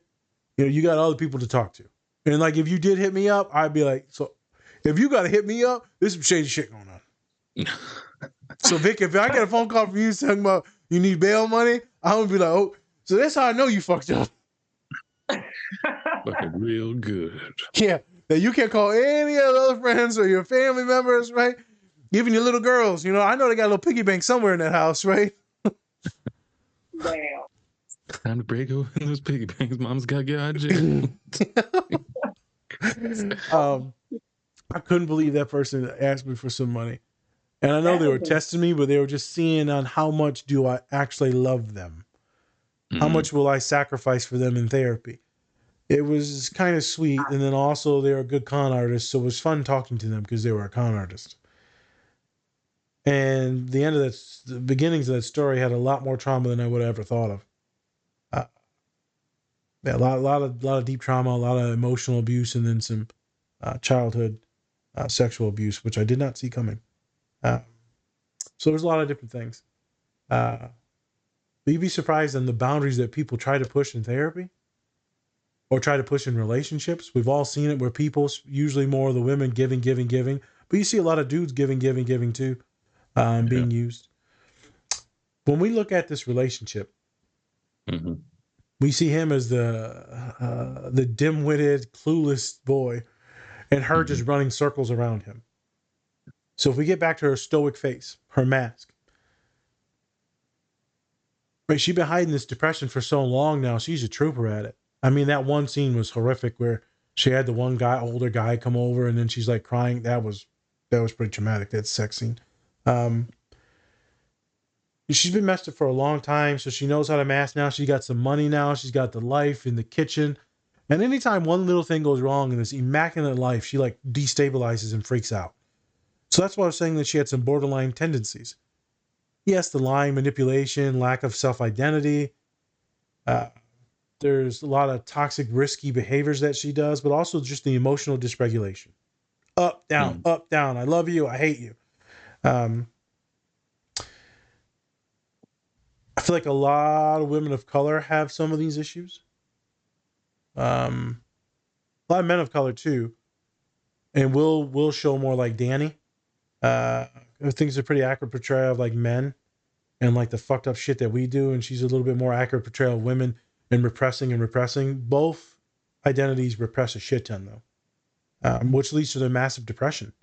you got other people to talk to. And like, if you did hit me up, I'd be like, so if you got to hit me up, there's some shady shit going on. So Vic, if I get a phone call from you talking about you need bail money, I'm going to be like, oh, so that's how I know you fucked up. Looking real good. Yeah. That you can't call any of the other friends or your family members, right? Even your little girls, I know they got a little piggy bank somewhere in that house, right? Damn. Time to break open those piggy banks. Mom's got to get out of jail. I couldn't believe that person asked me for some money. And I know they were testing me, but they were just seeing on how much do I actually love them? How much will I sacrifice for them in therapy? It was kind of sweet. And then also they were a good con artist. So it was fun talking to them because they were a con artist. And the beginnings of that story had a lot more trauma than I would have ever thought of. A lot of deep trauma, a lot of emotional abuse, and then some childhood sexual abuse, which I did not see coming. So there's a lot of different things. But you'd be surprised on the boundaries that people try to push in therapy or try to push in relationships. We've all seen it where people, usually more of the women, giving. But you see a lot of dudes giving too, being used. When we look at this relationship, we see him as the dim-witted, clueless boy, and her just running circles around him. So if we get back to her stoic face, her mask, right? She's been hiding this depression for so long now. She's a trooper at it. I mean, that one scene was horrific where she had the one older guy come over, and then she's like crying. That was pretty traumatic. That sex scene. She's been messed up for a long time, so she knows how to mask now. She got some money now. She's got the life in the kitchen. And anytime one little thing goes wrong in this immaculate life, she like destabilizes and freaks out. So that's why I was saying that she had some borderline tendencies. Yes, the lying, manipulation, lack of self-identity. There's a lot of toxic, risky behaviors that she does, but also just the emotional dysregulation. Up, down, up, down. I love you. I hate you. I feel like a lot of women of color have some of these issues. A lot of men of color too, and will show more like Danny. I think it's a pretty accurate portrayal of like men and like the fucked up shit that we do, and she's a little bit more accurate portrayal of women and repressing. Both identities repress a shit ton though, which leads to their massive depression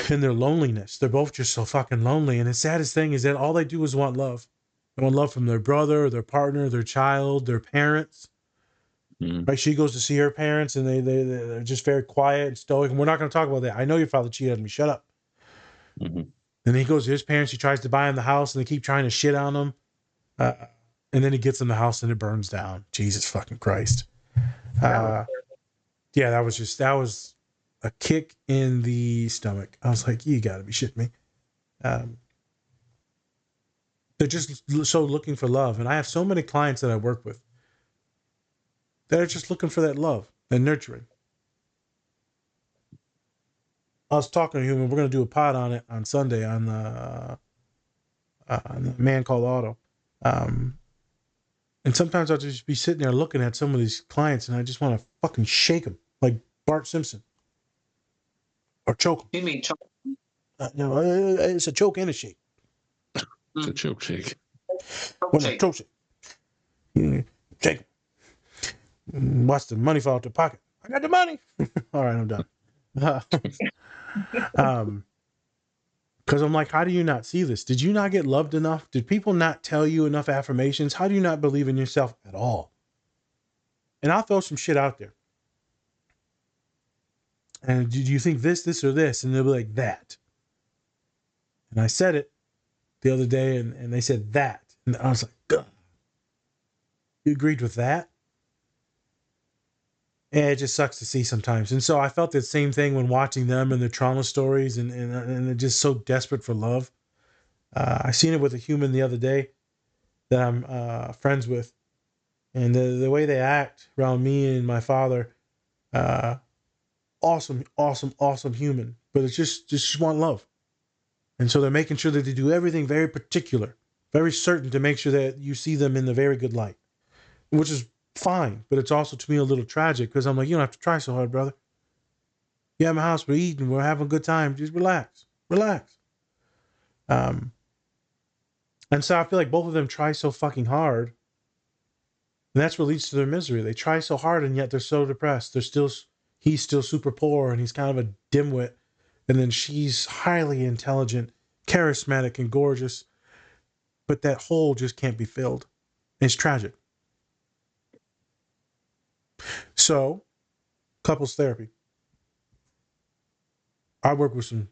and their loneliness. They're both just so fucking lonely, and the saddest thing is that all they do is want love. They want love from their brother, their partner, their child, their parents. Like she goes to see her parents, and they're just very quiet and stoic. And we're not going to talk about that. I know your father cheated on me. Shut up. And he goes to his parents. He tries to buy him the house, and they keep trying to shit on him. And then he gets in the house, and it burns down. Jesus fucking Christ. Yeah, that was a kick in the stomach. I was like, you got to be shitting me. They're just so looking for love, and I have so many clients that I work with that are just looking for that love and nurturing. I was talking to him, and we're going to do a pod on it on Sunday on the Man Called Auto. And sometimes I'll just be sitting there looking at some of these clients, and I just want to fucking shake them like Bart Simpson. Or choke them. You mean choke? No, it's a choke and a shake. It's a choke shake. Choke shake. Shake them. Watch the money fall out the pocket. I got the money. All right, I'm done. Because I'm like, how do you not see this? Did you not get loved enough? Did people not tell you enough affirmations? How do you not believe in yourself at all? And I'll throw some shit out there. And do you think this, or this? And they'll be like, that. And I said it the other day, and they said that. And I was like, ugh. You agreed with that? And it just sucks to see sometimes. And so I felt the same thing when watching them and their trauma stories, and they're just so desperate for love. I seen it with a human the other day that I'm friends with. And the way they act around me and my father, awesome human. But it's just want love. And so they're making sure that they do everything very particular, very certain to make sure that you see them in the very good light, which is fine. But it's also to me a little tragic because I'm like, you don't have to try so hard, brother. You have my house, we're eating, we're having a good time. Just relax. And so I feel like both of them try so fucking hard. And that's what leads to their misery. They try so hard, and yet they're so depressed. He's still super poor, and he's kind of a dimwit. And then she's highly intelligent, charismatic, and gorgeous. But that hole just can't be filled. It's tragic. So, couples therapy. I work with some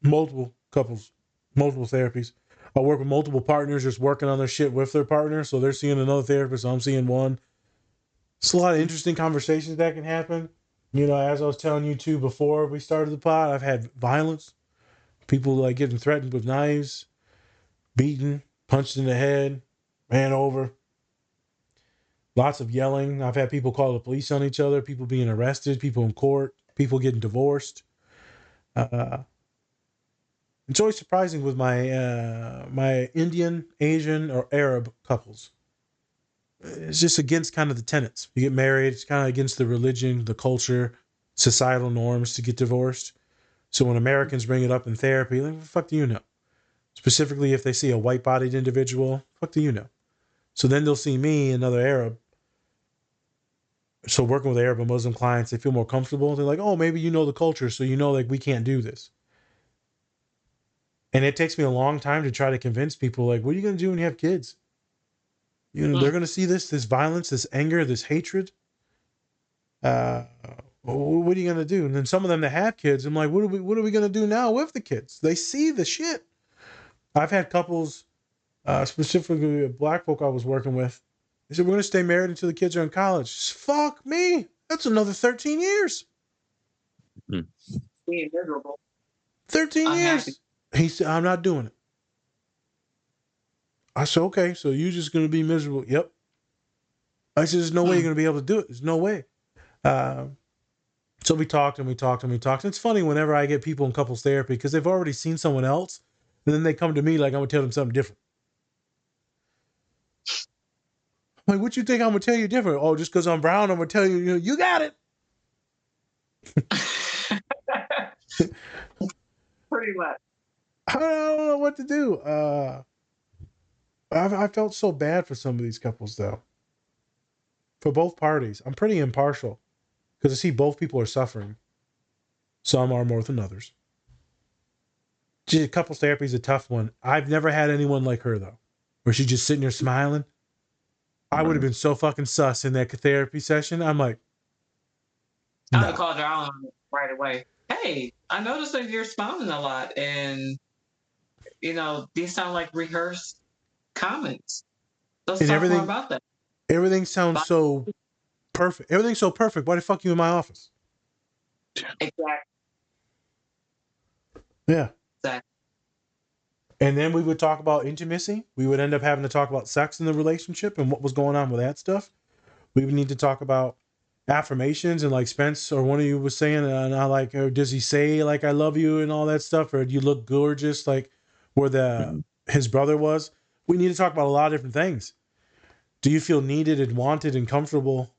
multiple couples, multiple therapies. I work with multiple partners just working on their shit with their partner. So they're seeing another therapist, I'm seeing one. It's a lot of interesting conversations that can happen. You know, as I was telling you too before we started the pod, I've had violence. People like getting threatened with knives, beaten, punched in the head, ran over. Lots of yelling. I've had people call the police on each other, people being arrested, people in court, people getting divorced. It's always surprising with my Indian, Asian, or Arab couples. It's just against kind of the tenets. You get married, it's kind of against the religion, the culture, societal norms to get divorced. So when Americans bring it up in therapy, like, what the fuck do you know? Specifically, if they see a white-bodied individual, fuck do you know? So then they'll see me, another Arab. So working with Arab and Muslim clients, they feel more comfortable. They're like, oh, maybe you know the culture, so you know like we can't do this. And it takes me a long time to try to convince people, like, what are you going to do when you have kids? You know, they're going to see this violence, this anger, this hatred. What are you going to do? And then some of them that have kids, I'm like, what are we going to do now with the kids? They see the shit. I've had couples, specifically black folk I was working with. They said, we're going to stay married until the kids are in college. Fuck me. That's another 13 years. Being miserable. 13 years. He said, I'm not doing it. I said, okay, so you're just going to be miserable. Yep. I said, there's no way you're going to be able to do it. There's no way. So So we talked and we talked and we talked. And it's funny whenever I get people in couples therapy because they've already seen someone else, and then they come to me like I'm gonna tell them something different. I'm like, what you think I'm gonna tell you different? Oh, just because I'm brown, I'm gonna tell you, you got it. Pretty much. I don't know what to do. I felt so bad for some of these couples though. For both parties, I'm pretty impartial because I see both people are suffering. Some are more than others. Gee, couples therapy is a tough one. I've never had anyone like her though, where she's just sitting there smiling. I would have been so fucking sus in that therapy session. I'm like, I would have no. called her out right away. Hey, I noticed that you're smiling a lot, and these sound like rehearsed comments. Let's And talk more about that. everything sounds so perfect. Everything's so perfect. Why the fuck you in my office? Exactly. Yeah. Exactly. And then we would talk about intimacy. We would end up having to talk about sex in the relationship and what was going on with that stuff. We would need to talk about affirmations and like Spence or one of you was saying, and I like, or does he say like I love you and all that stuff, or you look gorgeous like where his brother was? We need to talk about a lot of different things. Do you feel needed and wanted and comfortable?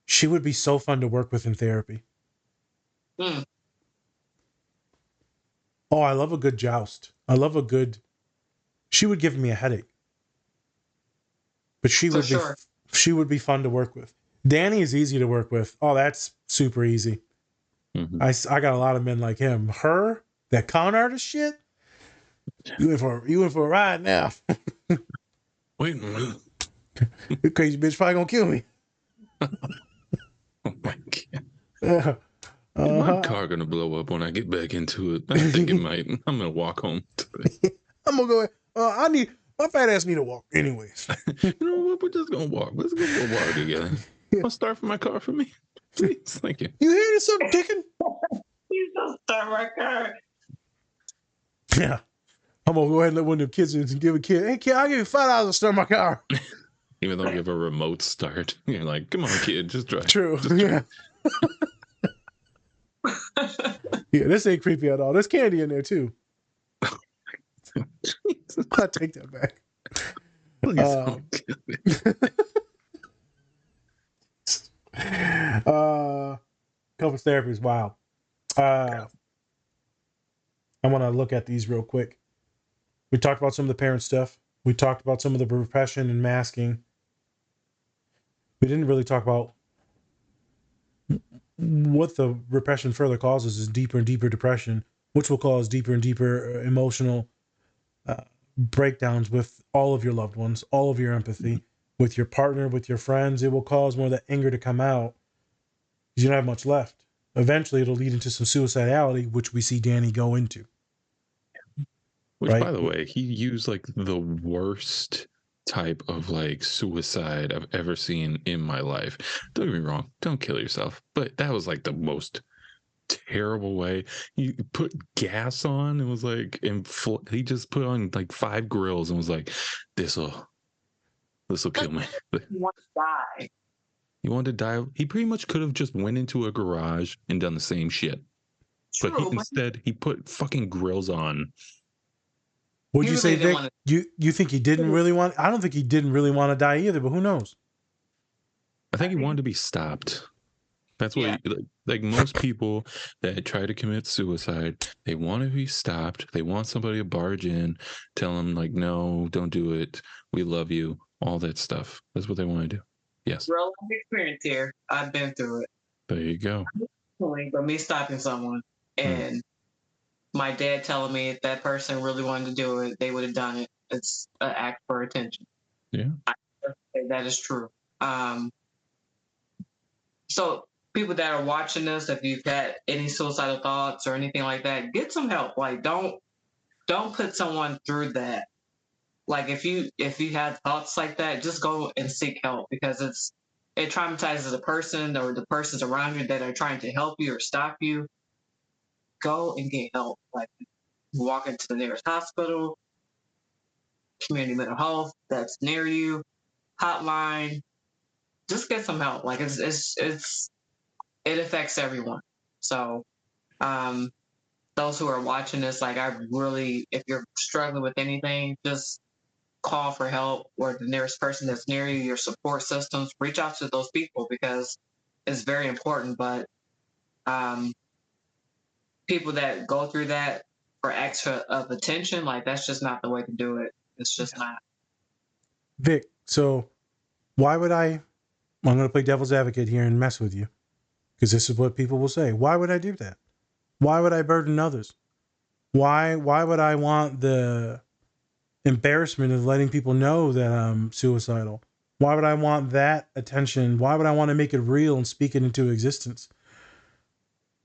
She would be so fun to work with in therapy. Mm. Oh, I love a good joust. I love a good. She would give me a headache, but she would be fun to work with. Danny is easy to work with. Oh, that's super easy. Mm-hmm. I got a lot of men like him. Her, that con artist shit. You in for a ride now. Wait a minute. You crazy bitch probably gonna kill me. Oh my god. Is my car gonna blow up when I get back into it? I think it might. I'm gonna walk home today. I'm gonna go. My fat ass need to walk anyways. You know what? We're just gonna walk. Let's go for a walk together. I'll start for my car for me, please. Thank you. You hear this, something ticking? You just start my car. Yeah. I'm gonna go ahead and let one of them kids in and give a kid. Hey kid, I'll give you $5 to start my car. Even though we have a remote start, you're like, come on, kid, just drive. True. Just drive. Yeah. Yeah, this ain't creepy at all. There's candy in there too. I take that back. Couples therapy is wild. I want to look at these real quick. We talked about some of the parent stuff. We talked about some of the repression and masking. We didn't really talk about what the repression further causes is deeper and deeper depression, which will cause deeper and deeper emotional breakdowns with all of your loved ones, all of your empathy, with your partner, with your friends. It will cause more of that anger to come out because you don't have much left. Eventually, it'll lead into some suicidality, which we see Danny go into. Which, right? by the way, he used like the worst type of like suicide I've ever seen in my life. Don't get me wrong, don't kill yourself, but that was like the most terrible way. He put gas on and was like, he just put on like 5 grills and was like, this'll kill me. He wants to die. He wanted to die. He pretty much could have just went into a garage and done the same shit. True, but instead he put fucking grills on. Would you say, Vic? You think he didn't really want? I don't think he didn't really want to die either, but who knows? I think he wanted to be stopped. That's what, like most people that try to commit suicide, they want to be stopped. They want somebody to barge in, tell them like, no, don't do it. We love you. All that stuff. That's what they want to do. Yes. Real life experience here. I've been through it. There you go. But me stopping someone and my dad telling me if that person really wanted to do it, they would have done it. It's an act for attention. Yeah. I say that is true. So people that are watching this, if you've had any suicidal thoughts or anything like that, get some help. Like don't put someone through that. Like if you have thoughts like that, just go and seek help because it traumatizes the person or the persons around you that are trying to help you or stop you. Go and get help. Like walk into the nearest hospital, community mental health that's near you, hotline. Just get some help. Like it's it affects everyone. So, those who are watching this, like, I really, if you're struggling with anything, just call for help, or the nearest person that's near you, your support systems, reach out to those people, because it's very important. But um, people that go through that for extra of attention, like, that's just not the way to do it. It's just not. Vic, so why would I'm going to play devil's advocate here and mess with you, because this is what people will say. Why would I do that? Why would I burden others? Why would I want the embarrassment of letting people know that I'm suicidal? Why would I want that attention? Why would I want to make it real and speak it into existence?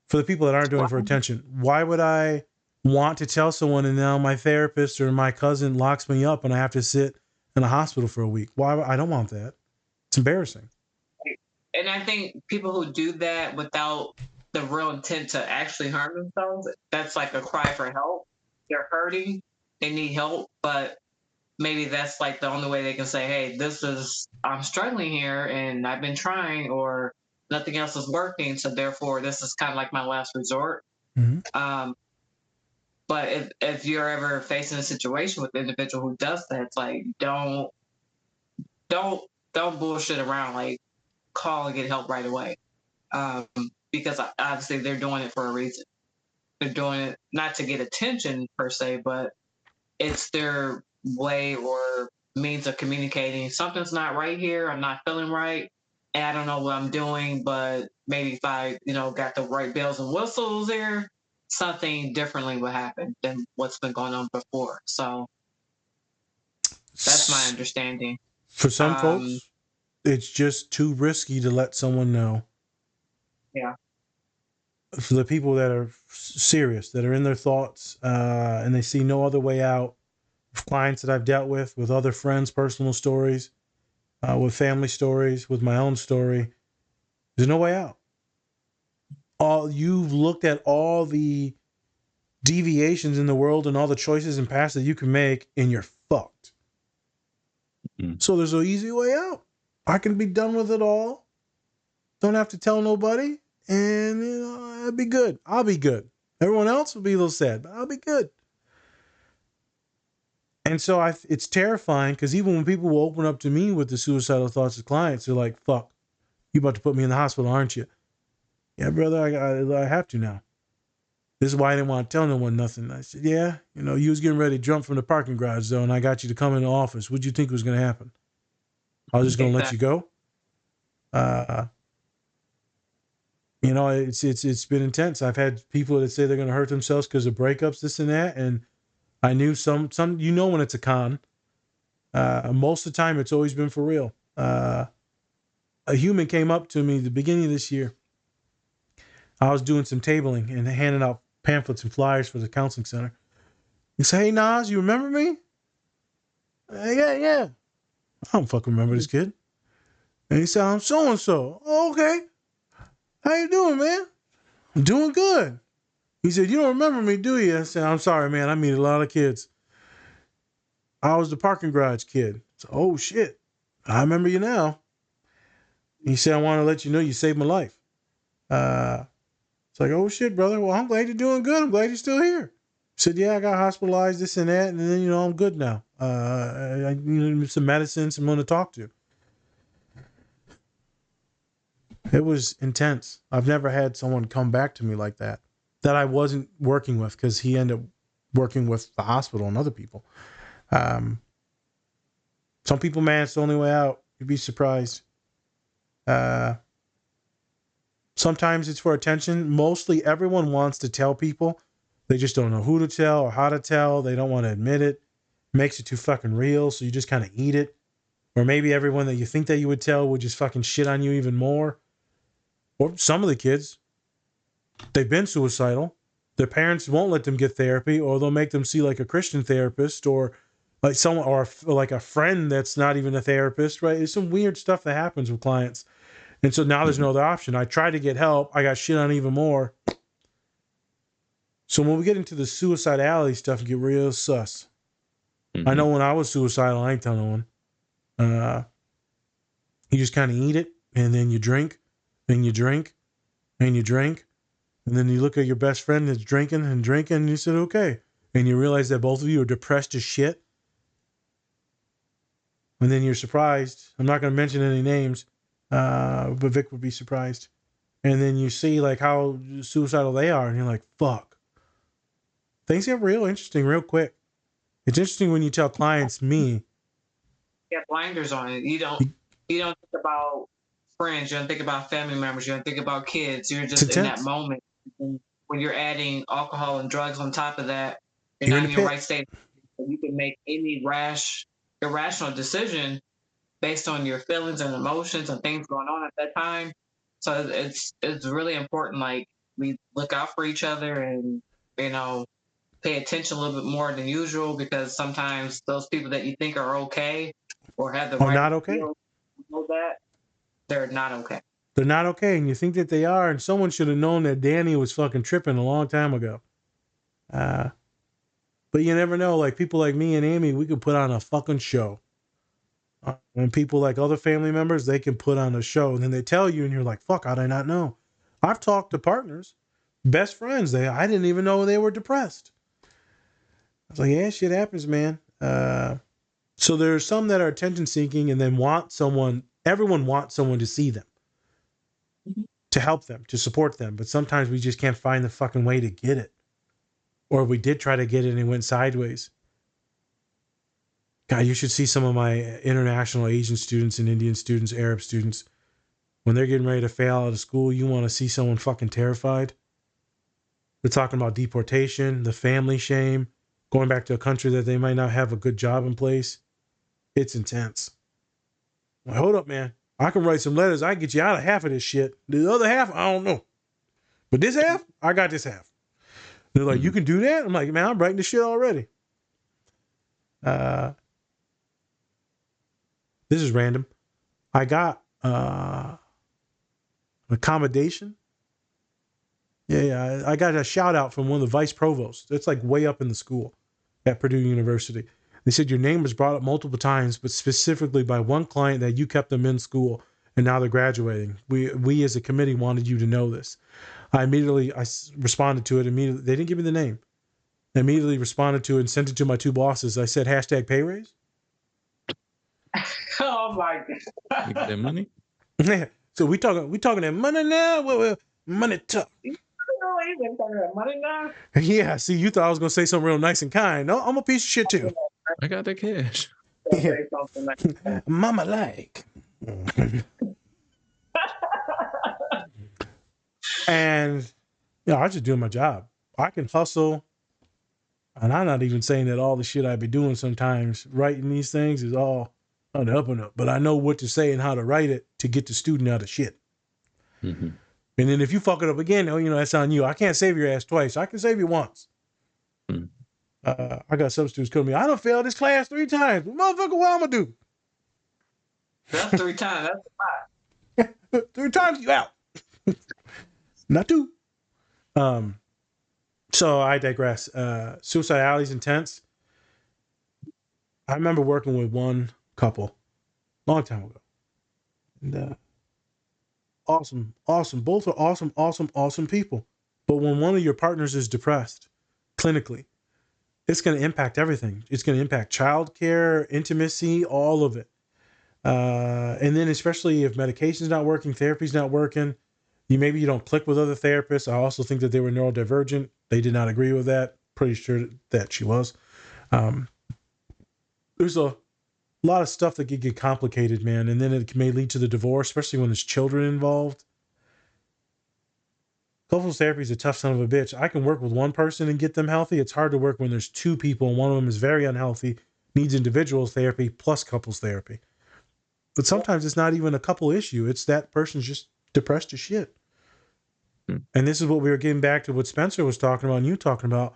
For the people that aren't doing it for attention, why would I want to tell someone and now my therapist or my cousin locks me up and I have to sit in a hospital for a week? Why? I don't want that. It's embarrassing. And I think people who do that without the real intent to actually harm themselves, that's like a cry for help. They're hurting, they need help, but maybe that's like the only way they can say, hey, I'm struggling here and I've been trying, or nothing else is working, so therefore this is kind of like my last resort. Mm-hmm. But if you're ever facing a situation with an individual who does that, it's like, don't bullshit around. Like, call and get help right away, because obviously they're doing it for a reason. They're doing it not to get attention per se, but it's their way or means of communicating. Something's not right here. I'm not feeling right, and I don't know what I'm doing. But maybe if I, got the right bells and whistles there, something differently will happen than what's been going on before. So that's my understanding. For some folks, it's just too risky to let someone know. Yeah. For the people that are serious, that are in their thoughts, and they see no other way out, clients that I've dealt with other friends, personal stories, with family stories, with my own story, there's no way out. You've looked at all the deviations in the world and all the choices and paths that you can make, and you're fucked. So there's an easy way out. I can be done with it all. Don't have to tell nobody. And, I'll be good. I'll be good. Everyone else will be a little sad, but I'll be good. And so it's terrifying, because even when people will open up to me with the suicidal thoughts as clients, they're like, fuck, you about to put me in the hospital, aren't you? Yeah, brother, I have to now. This is why I didn't want to tell no one nothing. I said, yeah, you was getting ready to jump from the parking garage, though, and I got you to come in the office. What'd you think was going to happen? I was just going to let you go? It's been intense. I've had people that say they're going to hurt themselves because of breakups, this and that. And I knew some, when it's a con. Most of the time, it's always been for real. A human came up to me at the beginning of this year. I was doing some tabling and handing out pamphlets and flyers for the counseling center. He said, hey, Nas, you remember me? Yeah. I don't fucking remember this kid. And he said, I'm so-and-so. Oh, okay. How you doing, man? I'm doing good. He said, you don't remember me, do you? I said, I'm sorry, man. I meet a lot of kids. I was the parking garage kid. So, oh, shit. I remember you now. He said, I want to let you know you saved my life. It's like, oh, shit, brother. Well, I'm glad you're doing good. I'm glad you're still here. He said, yeah, I got hospitalized, this and that. And then, I'm good now. I need some medicine, someone to talk to. It was intense. I've never had someone come back to me like that I wasn't working with, because he ended up working with the hospital and other people. Some people, man, it's the only way out. You'd be surprised. Sometimes it's for attention. Mostly everyone wants to tell people. They just don't know who to tell or how to tell. They don't want to admit it. Makes it too fucking real, so you just kind of eat it. Or maybe everyone that you think that you would tell would just fucking shit on you even more. Or some of the kids, they've been suicidal. Their parents won't let them get therapy, or they'll make them see like a Christian therapist, or like someone, or like a friend that's not even a therapist, right? There's some weird stuff that happens with clients. And so now there's no other option. I tried to get help. I got shit on even more. So when we get into the suicidality stuff and get real sus. I know when I was suicidal, I ain't telling no one. You just kind of eat it, and then you drink, and you drink, and you drink, and then you look at your best friend that's drinking and drinking, and you said, okay. And you realize that both of you are depressed as shit. And then you're surprised. I'm not going to mention any names, but Vic would be surprised. And then you see like how suicidal they are, and you're like, fuck. Things get real interesting real quick. It's interesting when you tell clients, me. Get blinders on it. You don't think about friends. You don't think about family members. You don't think about kids. You're just in that moment. And when you're adding alcohol and drugs on top of that, you're not in your right state. You can make any irrational decision based on your feelings and emotions and things going on at that time. So it's really important. Like, we look out for each other and, pay attention a little bit more than usual, because sometimes those people that you think are okay or have the right not okay. Know that they're not okay. They're not okay, and you think that they are, and someone should have known that Danny was fucking tripping a long time ago. But you never know. Like, people like me and Amy, we could put on a fucking show. And people like other family members, they can put on a show, and then they tell you, and you're like, fuck, how did I not know? I've talked to partners, best friends, I didn't even know they were depressed. I was like, yeah, shit happens, man. So there's some that are attention seeking and then everyone wants someone to see them, to help them, to support them. But sometimes we just can't find the fucking way to get it. Or we did try to get it and it went sideways. God, you should see some of my international Asian students and Indian students, Arab students. When they're getting ready to fail out of school, you want to see someone fucking terrified. They're talking about deportation, the family shame, going back to a country that they might not have a good job in place. It's intense. Well, hold up, man. I can write some letters. I can get you out of half of this shit. The other half, I don't know. But this half, I got this half. They're like, you can do that? I'm like, man, I'm writing this shit already. This is random. I got accommodation. Yeah. I got a shout out from one of the vice provosts. It's like way up in the school at Purdue University. They said your name was brought up multiple times, but specifically by one client that you kept them in school and now they're graduating. We as a committee wanted you to know this. I responded to it immediately. They didn't give me the name. I immediately responded to it and sent it to my two bosses. I said, #pay raise. Oh my God. You get that money? Yeah. So we talking that money now? Well, money talk. You even talking about money now? Yeah. See, you thought I was gonna say something real nice and kind. No, I'm a piece of shit too. I got the cash. Yeah. Mama like. And I'm just doing my job. I can hustle. And I'm not even saying that all the shit I be doing sometimes, writing these things, is all on the up and up. But I know what to say and how to write it to get the student out of shit. Mm-hmm. And then if you fuck it up again, that's on you. I can't save your ass twice. I can save you once. Mm. I got some students come to me, I done failed this class 3 times. Motherfucker, what I'm going to do? That's 3 times. That's a lot. 3 times, you out. Not 2. So I digress. Suicidality is intense. I remember working with one couple long time ago. And awesome. Both are awesome people. But when one of your partners is depressed, clinically, it's going to impact everything. It's going to impact childcare, intimacy, all of it. And then especially if medication's not working, therapy's not working, maybe you don't click with other therapists. I also think that they were neurodivergent. They did not agree with that. Pretty sure that she was. There's a lot of stuff that could get complicated, man. And then it may lead to the divorce, especially when there's children involved. Couples therapy is a tough son of a bitch. I can work with one person and get them healthy. It's hard to work when there's 2 people and one of them is very unhealthy, needs individual therapy plus couples therapy. But sometimes it's not even a couple issue. It's that person's just depressed as shit. And this is what we were getting back to what Spencer was talking about and you talking about.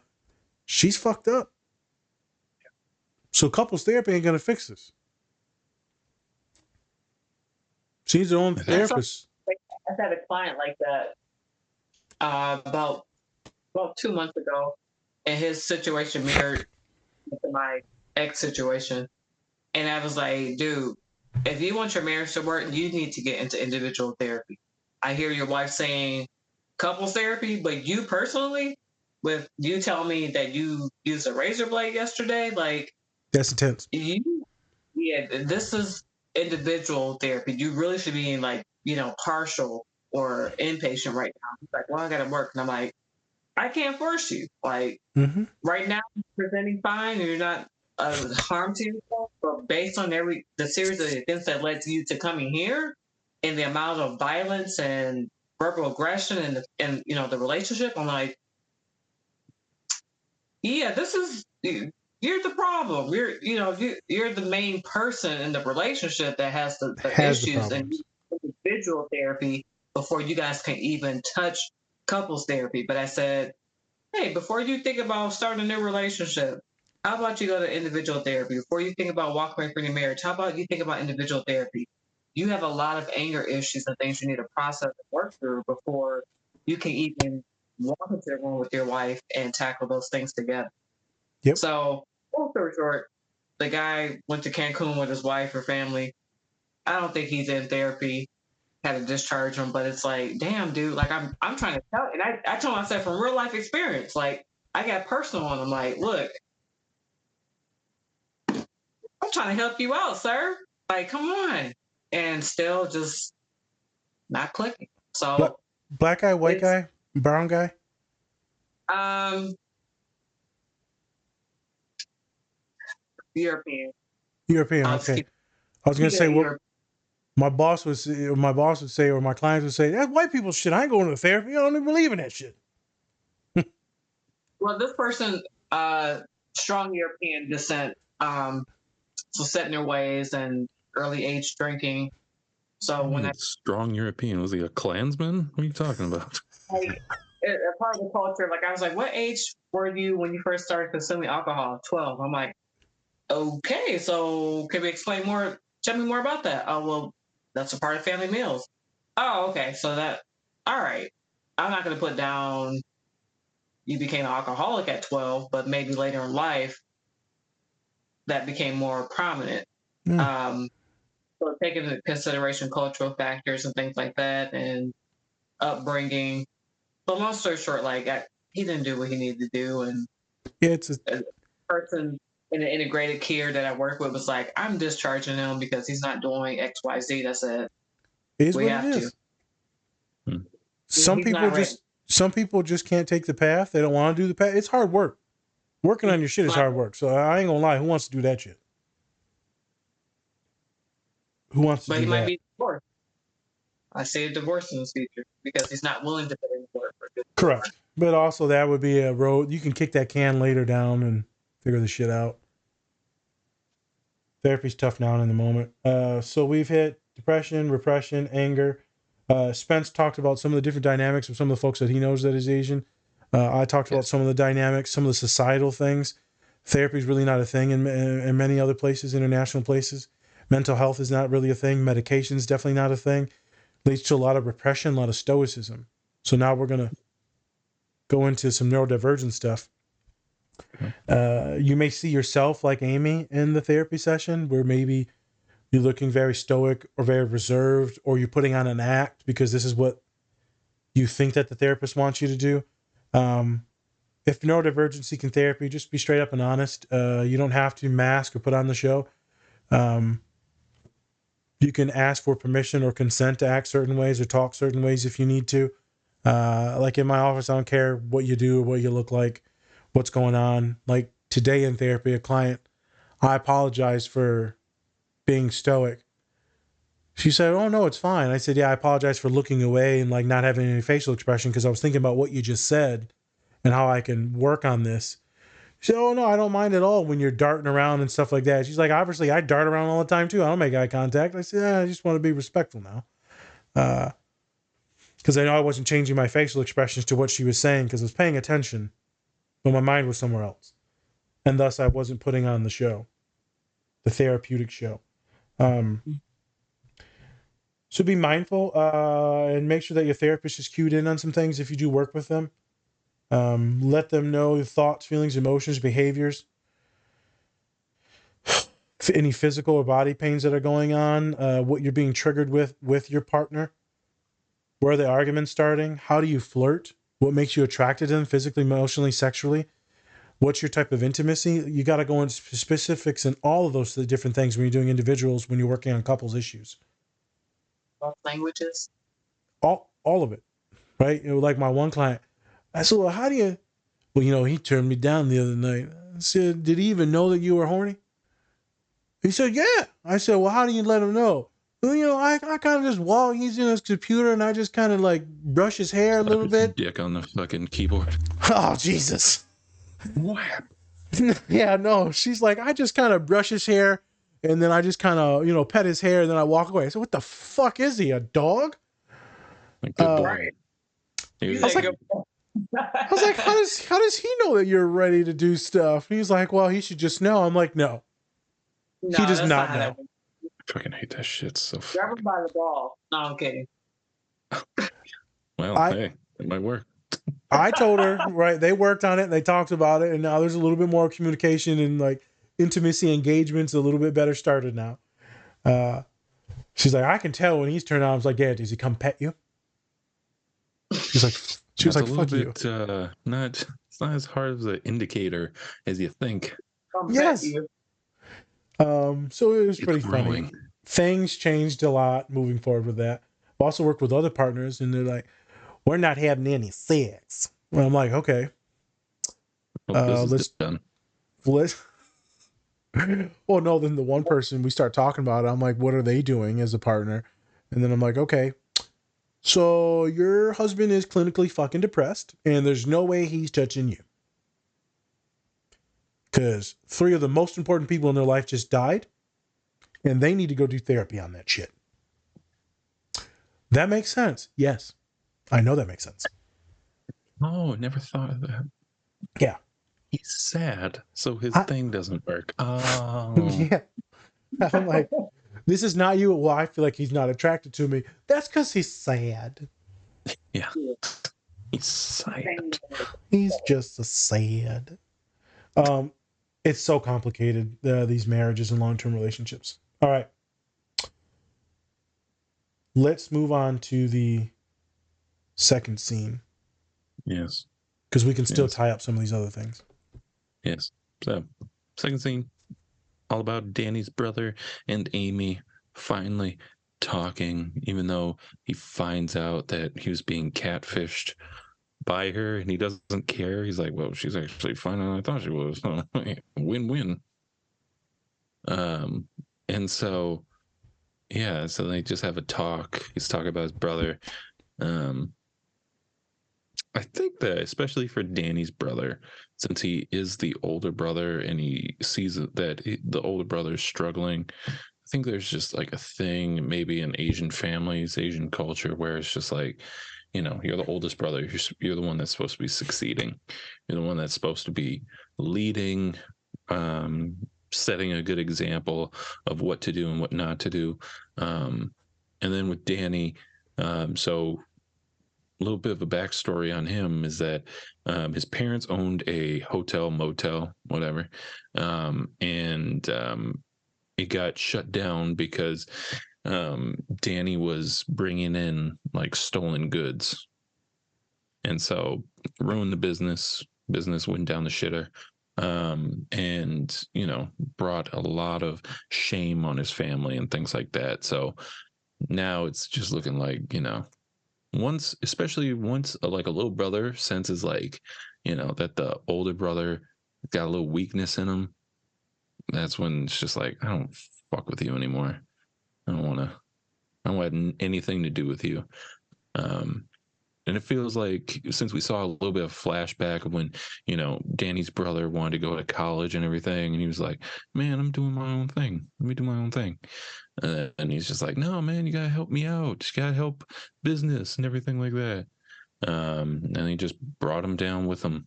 She's fucked up. So couples therapy ain't going to fix this. She's her own therapist. I had a client like that about 2 months ago, and his situation mirrored my ex situation. And I was like, dude, if you want your marriage to work, you need to get into individual therapy. I hear your wife saying couples therapy, but you personally, with you telling me that you used a razor blade yesterday, like That's intense. yeah, this is individual therapy. You really should be in like, partial or inpatient right now. He's like, well, I gotta work. And I'm like, I can't force you. Like right now, you're presenting fine and you're not harm to yourself. But based on the series of events that led to you to coming here and the amount of violence and verbal aggression and the relationship, I'm like, yeah, this is you're the problem. You're the main person in the relationship that has the Has the issues, and problems. individual therapy before you guys can even touch couples therapy. But I said, hey, before you think about starting a new relationship, how about you go to individual therapy? Before you think about walking away from your marriage, how about you think about individual therapy? You have a lot of anger issues and things you need to process and work through before you can even walk into a room with your wife and tackle those things together. Yep. So, long story short, the guy went to Cancun with his wife or family. I don't think he's in therapy. Had to discharge him, but it's like, damn, dude. Like I'm trying to tell, and I told myself from real life experience. Like I got personal on him. Like, look, I'm trying to help you out, sir. Like, come on, and still just not clicking. So Black guy, white guy, brown guy. European. European. Okay. I was gonna say what my boss would say, or my clients would say, that's white people shit. I ain't going to therapy. I don't even believe in that shit. Well, this person, strong European descent, so set in their ways and early age drinking. So when strong European, was he a Klansman? What are you talking about? Like, a part of the culture, like I was like, what age were you when you first started consuming alcohol? 12. I'm like, okay, so can we explain more? Tell me more about that. Oh, well, that's a part of family meals. Oh, okay. So all right. I'm not going to put down you became an alcoholic at 12, but maybe later in life that became more prominent. So taking into consideration cultural factors and things like that and upbringing. But long story short, like he didn't do what he needed to do. And it's a person in the integrated care that I work with was like, I'm discharging him because he's not doing X, Y, Z. That's it. We have to. Some people just can't take the path. They don't want to do the path. It's hard work. Working on your shit is hard work. So I ain't gonna lie. Who wants to do that shit? Who wants to do that? But he might be divorced. I say divorce in his future because he's not willing to put in work. Correct. But also that would be a road. You can kick that can later down and figure the shit out. Therapy's tough now and in the moment. So we've hit depression, repression, anger. Spence talked about some of the different dynamics of some of the folks that he knows that is Asian. I talked about some of the dynamics, some of the societal things. Therapy is really not a thing in many other places, international places. Mental health is not really a thing. Medication is definitely not a thing. Leads to a lot of repression, a lot of stoicism. So now we're going to go into some neurodivergent stuff. You may see yourself like Amy in the therapy session where maybe you're looking very stoic or very reserved, or you're putting on an act because this is what you think that the therapist wants you to do. If neurodivergent seeking therapy, just be straight up and honest. You don't have to mask or put on the show. You can ask for permission or consent to act certain ways or talk certain ways if you need to. Like in my office, I don't care what you do or what you look like, what's going on. Like today in therapy, a client, I apologized for being stoic. She said, oh, no, it's fine. I said, yeah, I apologize for looking away and like not having any facial expression because I was thinking about what you just said and how I can work on this. She said, oh, no, I don't mind at all when you're darting around and stuff like that. She's like, obviously, I dart around all the time, too. I don't make eye contact. I said, yeah, I just want to be respectful now. Because I know I wasn't changing my facial expressions to what she was saying because I was paying attention, but my mind was somewhere else. And thus, I wasn't putting on the show, the therapeutic show. So be mindful and make sure that your therapist is cued in on some things if you do work with them. Let them know your thoughts, feelings, emotions, behaviors, any physical or body pains that are going on, what you're being triggered with your partner, Where are the arguments starting? How do you flirt? What makes you attracted to them physically, emotionally, sexually? What's your type of intimacy? You got to go into specifics and all of those different things when you're doing individuals, when you're working on couples issues. Both languages. All of it, right? Like my one client, I said, well, how do you? Well, he turned me down the other night. I said, did he even know that you were horny? He said, yeah. I said, well, how do you let him know? Well, I kind of just walk. He's in his computer, and I just kind of like brush his hair a little bit. Dick on the fucking keyboard. Oh, Jesus. What? Yeah, no. She's like, I just kind of brush his hair, and then I just kind of, pet his hair, and then I walk away. I said, what the fuck is he, a dog? Like, good boy. Right. I was like, how does he know that you're ready to do stuff? He's like, well, he should just know. I'm like, no. He does not know. I fucking hate that shit so Grab him by the ball. No, I'm kidding. Well, hey, it might work. I told her, right, they worked on it, and they talked about it, and now there's a little bit more communication and like intimacy engagements a little bit better started now. She's like, I can tell when he's turned on. I was like, yeah, does he come pet you? She was like, fuck you. It's not as hard of an indicator as you think. Yes. So it was pretty funny. Things changed a lot moving forward with that. I've also worked with other partners, and they're like, we're not having any sex. Well, I'm like, okay. Let's done. Well, no, then the one person we start talking about it, I'm like, what are they doing as a partner? And then I'm like, okay, so your husband is clinically fucking depressed, and there's no way he's touching you. Because 3 of the most important people in their life just died, and they need to go do therapy on that shit. That makes sense. Yes. I know that makes sense. Oh, never thought of that. Yeah. He's sad, so his thing doesn't work. Oh. Yeah. I'm like, this is not you. Well, I feel like he's not attracted to me. That's because he's sad. Yeah. He's sad. He's just a sad. It's so complicated, these marriages and long-term relationships. All right. Let's move on to the second scene. Yes. Because we can still tie up some of these other things. Yes. So, second scene, all about Danny's brother and Amy finally talking, even though he finds out that he was being catfished by her and he doesn't care. He's like, well, she's actually finer than I thought she was. Win-win. And so, yeah, so they just have a talk. He's talking about his brother. I think that especially for Danny's brother, since he is the older brother and he sees that the older brother is struggling, I think there's just like a thing maybe in Asian families, Asian culture, where it's just like, you're the oldest brother. You're the one that's supposed to be succeeding. You're the one that's supposed to be leading, setting a good example of what to do and what not to do. And then with Danny, so a little bit of a backstory on him is that his parents owned a hotel, motel, whatever. And it got shut down because Danny was bringing in like stolen goods. And so ruined the business went down the shitter. And brought a lot of shame on his family and things like that. So now it's just looking like, especially once like a little brother senses like, that the older brother got a little weakness in him, that's when it's just like, I don't fuck with you anymore. I don't want anything to do with you. And it feels like, since we saw a little bit of flashback of when, Danny's brother wanted to go to college and everything, and he was like, man, I'm doing my own thing. Let me do my own thing. And he's just like, no, man, you got to help me out. You got to help business and everything like that. And he just brought him down with him.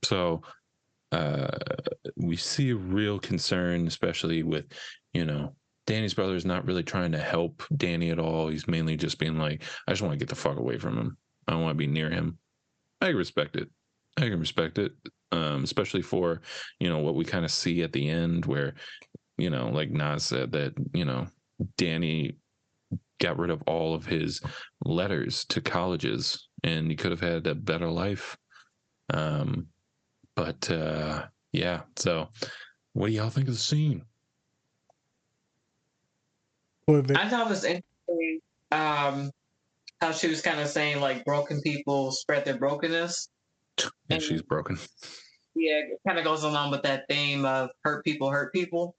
So we see a real concern, especially with, Danny's brother is not really trying to help Danny at all. He's mainly just being like, I just want to get the fuck away from him. I don't want to be near him. I can respect it. Especially for, what we kind of see at the end where, like Nas said, that, Danny got rid of all of his letters to colleges, and he could have had a better life. But yeah. So, what do y'all think of the scene? I thought it was interesting how she was kind of saying like broken people spread their brokenness. And she's broken. Yeah, it kind of goes along with that theme of hurt people hurt people.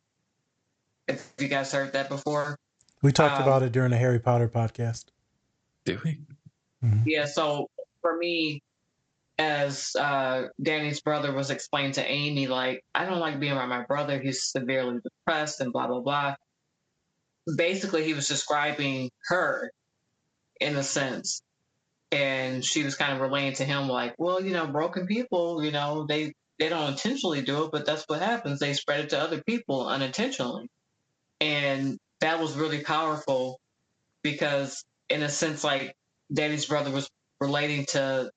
If you guys heard that before. We talked about it during the Harry Potter podcast. Did we? Mm-hmm. Yeah, so for me, as Danny's brother was explained to Amy, like, I don't like being around my brother. He's severely depressed and blah, blah, blah. Basically, he was describing her in a sense. And she was kind of relaying to him, like, well, broken people, they don't intentionally do it, but that's what happens. They spread it to other people unintentionally. And that was really powerful because, in a sense, like, Danny's brother was relating to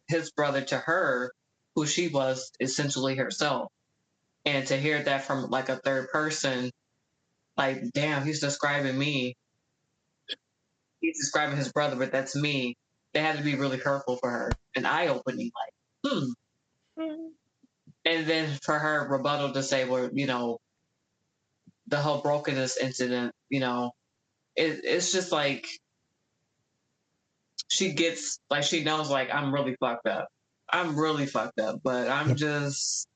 his brother to her, who she was essentially herself. And to hear that from like a third person, like, damn, he's describing me. He's describing his brother, but that's me. That had to be really hurtful for her, and eye-opening, like, And then for her rebuttal to say, well, the whole brokenness incident, it's just like she gets, like, she knows, like, I'm really fucked up. But I'm just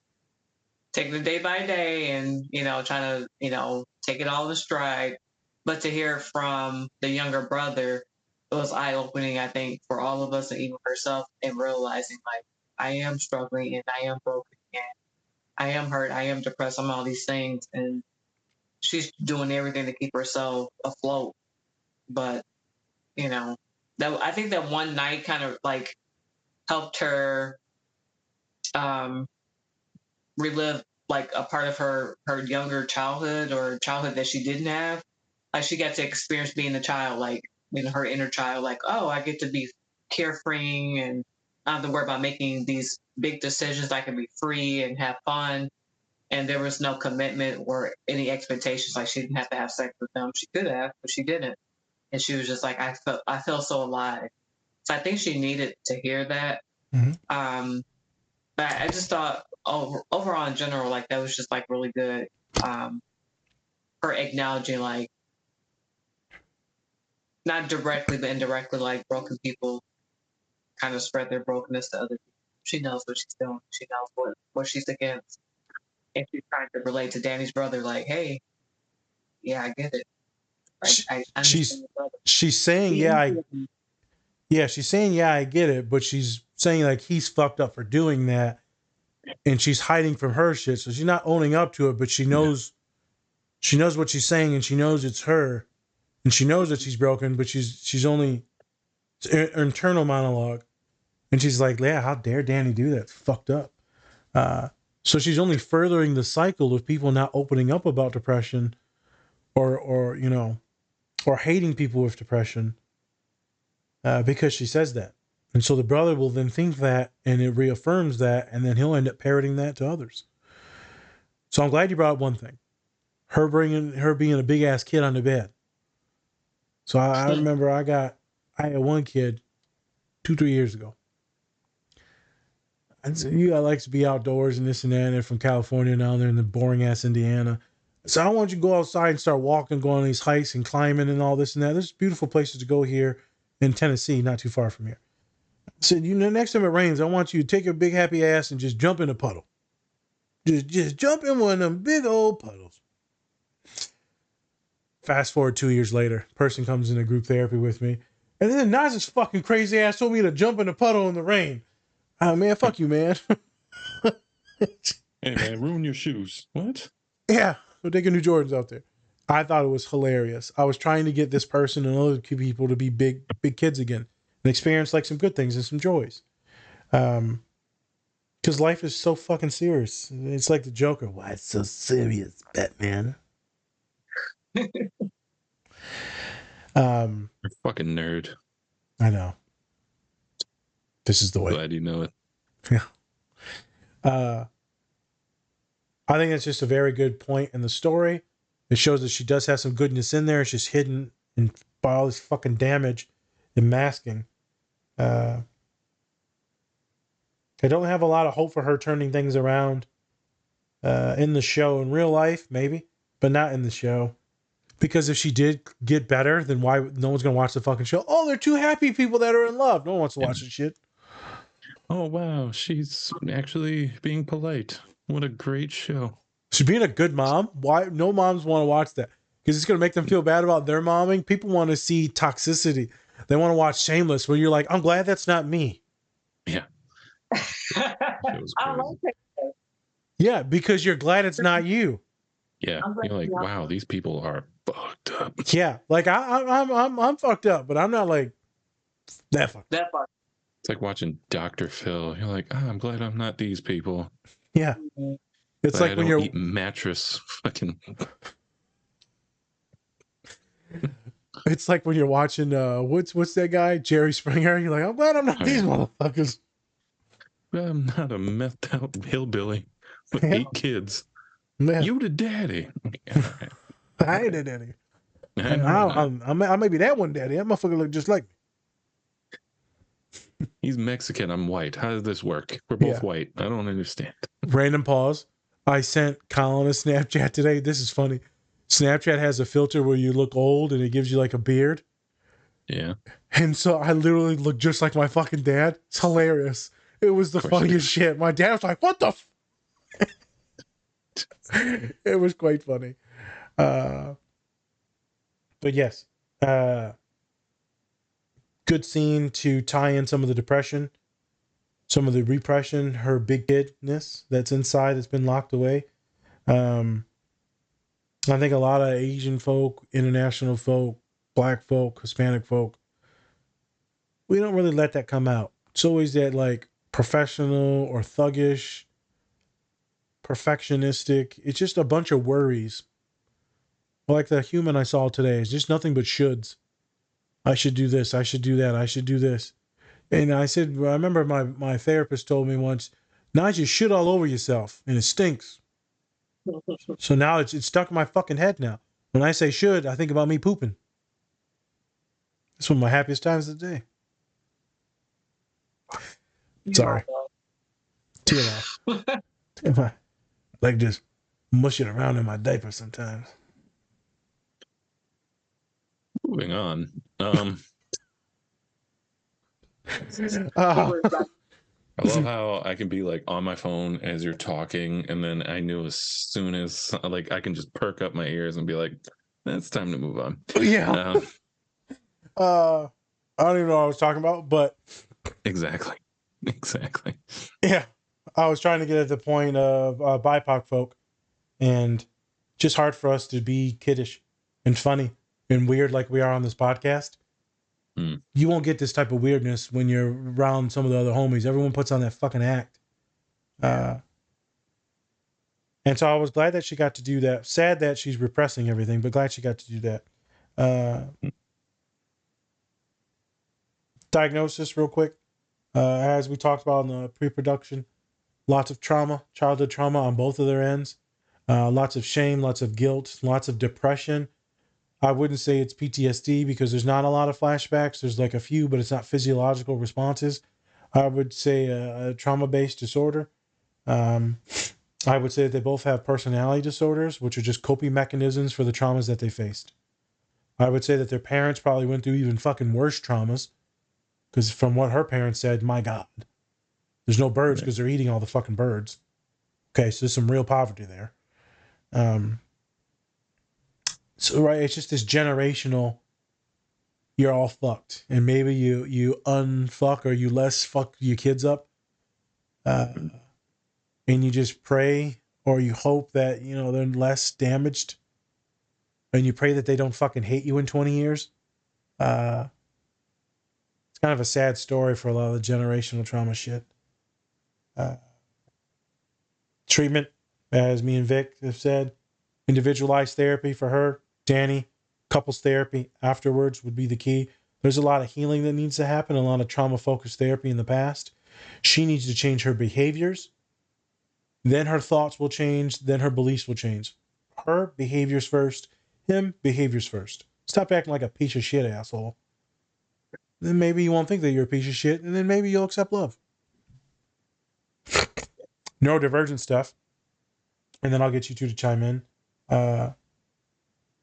taking it day by day and, trying to, take it all in stride. But to hear from the younger brother, it was eye-opening, I think, for all of us and even herself, and realizing, like, I am struggling and I am broken and I am hurt, I am depressed, I'm all these things. And she's doing everything to keep herself afloat. But, that I think that one night kind of like helped her relive like a part of her younger childhood or childhood that she didn't have. Like she got to experience being a child, like, her inner child, like, oh, I get to be carefree and I don't have to worry about making these big decisions. I can be free and have fun. And there was no commitment or any expectations. Like she didn't have to have sex with them. She could have, but she didn't. And she was just like, I felt so alive. So I think she needed to hear that. Mm-hmm. But I just thought overall in general, like that was just like really good. Her acknowledging like not directly but indirectly, like broken people kind of spread their brokenness to other people. She knows what she's doing. She knows what she's against. And she's trying to relate to Danny's brother, like, hey, yeah, I get it. I she's saying, she's saying, yeah, I get it, but she's saying like he's fucked up for doing that, and she's hiding from her shit. So she's not owning up to it, but she knows what she's saying, and she knows it's her, and she knows that she's broken, but she's only internal monologue, and she's like, yeah, how dare Danny do that? It's fucked up. So she's only furthering the cycle of people not opening up about depression, or hating people with depression, because she says that. And so the brother will then think that, and it reaffirms that, and then he'll end up parroting that to others. So I'm glad you brought up one thing. Her being a big ass kid on the bed. So I remember I had one kid 2-3 years ago. And so I like to be outdoors and this and that, and they're from California now, they're in the boring ass Indiana. So I want you to go outside and start walking, going on these hikes and climbing and all this and that. There's beautiful places to go here in Tennessee, not too far from here. I said, next time it rains, I want you to take your big happy ass and just jump in a puddle. Just jump in one of them big old puddles. Fast forward 2 years later, person comes into group therapy with me. And then Naz's fucking crazy ass told me to jump in a puddle in the rain. Oh, man, fuck you, man. Hey, man, ruin your shoes. What? Yeah, we're taking New Jordans out there. I thought it was hilarious. I was trying to get this person and other people to be big kids again and experience like some good things and some joys. Because life is so fucking serious. It's like the Joker. Why it's so serious, Batman? You're a fucking nerd. I know. This is the way. Glad you know it. Yeah. I think that's just a very good point in the story. It shows that she does have some goodness in there. It's just hidden in by all this fucking damage and masking. I don't have a lot of hope for her turning things around in the show. In real life, maybe, but not in the show. Because if she did get better, then why no one's gonna watch the fucking show? Oh, they're two happy people that are in love. No one wants to watch this shit. Oh wow, she's actually being polite. What a great show. She's being a good mom. Why no moms want to watch that? Because it's gonna make them feel bad about their momming. People want to see toxicity. They want to watch Shameless, where you're like, I'm glad that's not me. Yeah. I like that. Yeah, because you're glad it's not you. Yeah. You're like, wow, these people are fucked up. Yeah, like I'm fucked up, but I'm not like that fucked. That part. It's like watching Dr. Phil. You're like, I'm glad I'm not these people. Yeah. It's Glad like I when don't you're eat mattress fucking. it's like when you're watching what's that guy? Jerry Springer. You're like, I'm glad I'm not these motherfuckers. I'm not a methed out hillbilly with Yeah. 8 kids. Man, You the daddy. Yeah, all right. I ain't a daddy. I know that. I may be that one daddy. That motherfucker look just like me. He's Mexican. I'm white. How does this work? We're both white. I don't understand. Random pause. I sent Colin a Snapchat today. This is funny. Snapchat has a filter where you look old and it gives you like a beard. Yeah. And so I literally look just like my fucking dad. It's hilarious. It was the funniest shit. My dad was like, what the It was quite funny. But yes. Good scene to tie in some of the depression, some of the repression, her big kidness that's inside that's been locked away. I think a lot of Asian folk, international folk, black folk, Hispanic folk, we don't really let that come out. It's always that like professional or thuggish, perfectionistic. It's just a bunch of worries. Like the human I saw today is just nothing but shoulds. I should do this. I should do that. I should do this. And I said, I remember my therapist told me once, Nigel, you shit all over yourself and it stinks. So now it's stuck in my fucking head now. When I say should, I think about me pooping. It's one of my happiest times of the day. Sorry. Tear off. Like just mushing around in my diaper sometimes. Moving on. I love how I can be like on my phone as you're talking, and then I knew as soon as like I can just perk up my ears and be like, "It's time to move on." Yeah. I don't even know what I was talking about, but exactly. Yeah, I was trying to get at the point of BIPOC folk, and just hard for us to be kiddish and funny and weird like we are on this podcast. You won't get this type of weirdness when you're around some of the other homies. Everyone puts on that fucking act. And so I was glad that she got to do that. Sad that she's repressing everything, but glad she got to do that. Diagnosis real quick. As we talked about in the pre-production, lots of trauma, childhood trauma on both of their ends. Lots of shame, lots of guilt, lots of depression. I wouldn't say it's PTSD because there's not a lot of flashbacks. There's like a few, but it's not physiological responses. I would say a trauma-based disorder. I would say that they both have personality disorders, which are just coping mechanisms for the traumas that they faced. I would say that their parents probably went through even fucking worse traumas. Because from what her parents said, my God, there's no birds because they're eating all the fucking birds. Okay, so there's some real poverty there. So right, it's just this generational. You're all fucked, and maybe you unfuck or you less fuck your kids up, and you just pray or you hope that they're less damaged, and you pray that they don't fucking hate you in 20 years. It's kind of a sad story for a lot of the generational trauma shit. Treatment, as me and Vic have said, individualized therapy for her. Danny, couples therapy afterwards would be the key. There's a lot of healing that needs to happen, a lot of trauma-focused therapy in the past. She needs to change her behaviors. Then her thoughts will change. Then her beliefs will change. Her behaviors first. Him, behaviors first. Stop acting like a piece of shit asshole. Then maybe you won't think that you're a piece of shit, and then maybe you'll accept love. Neurodivergent stuff. And then I'll get you two to chime in.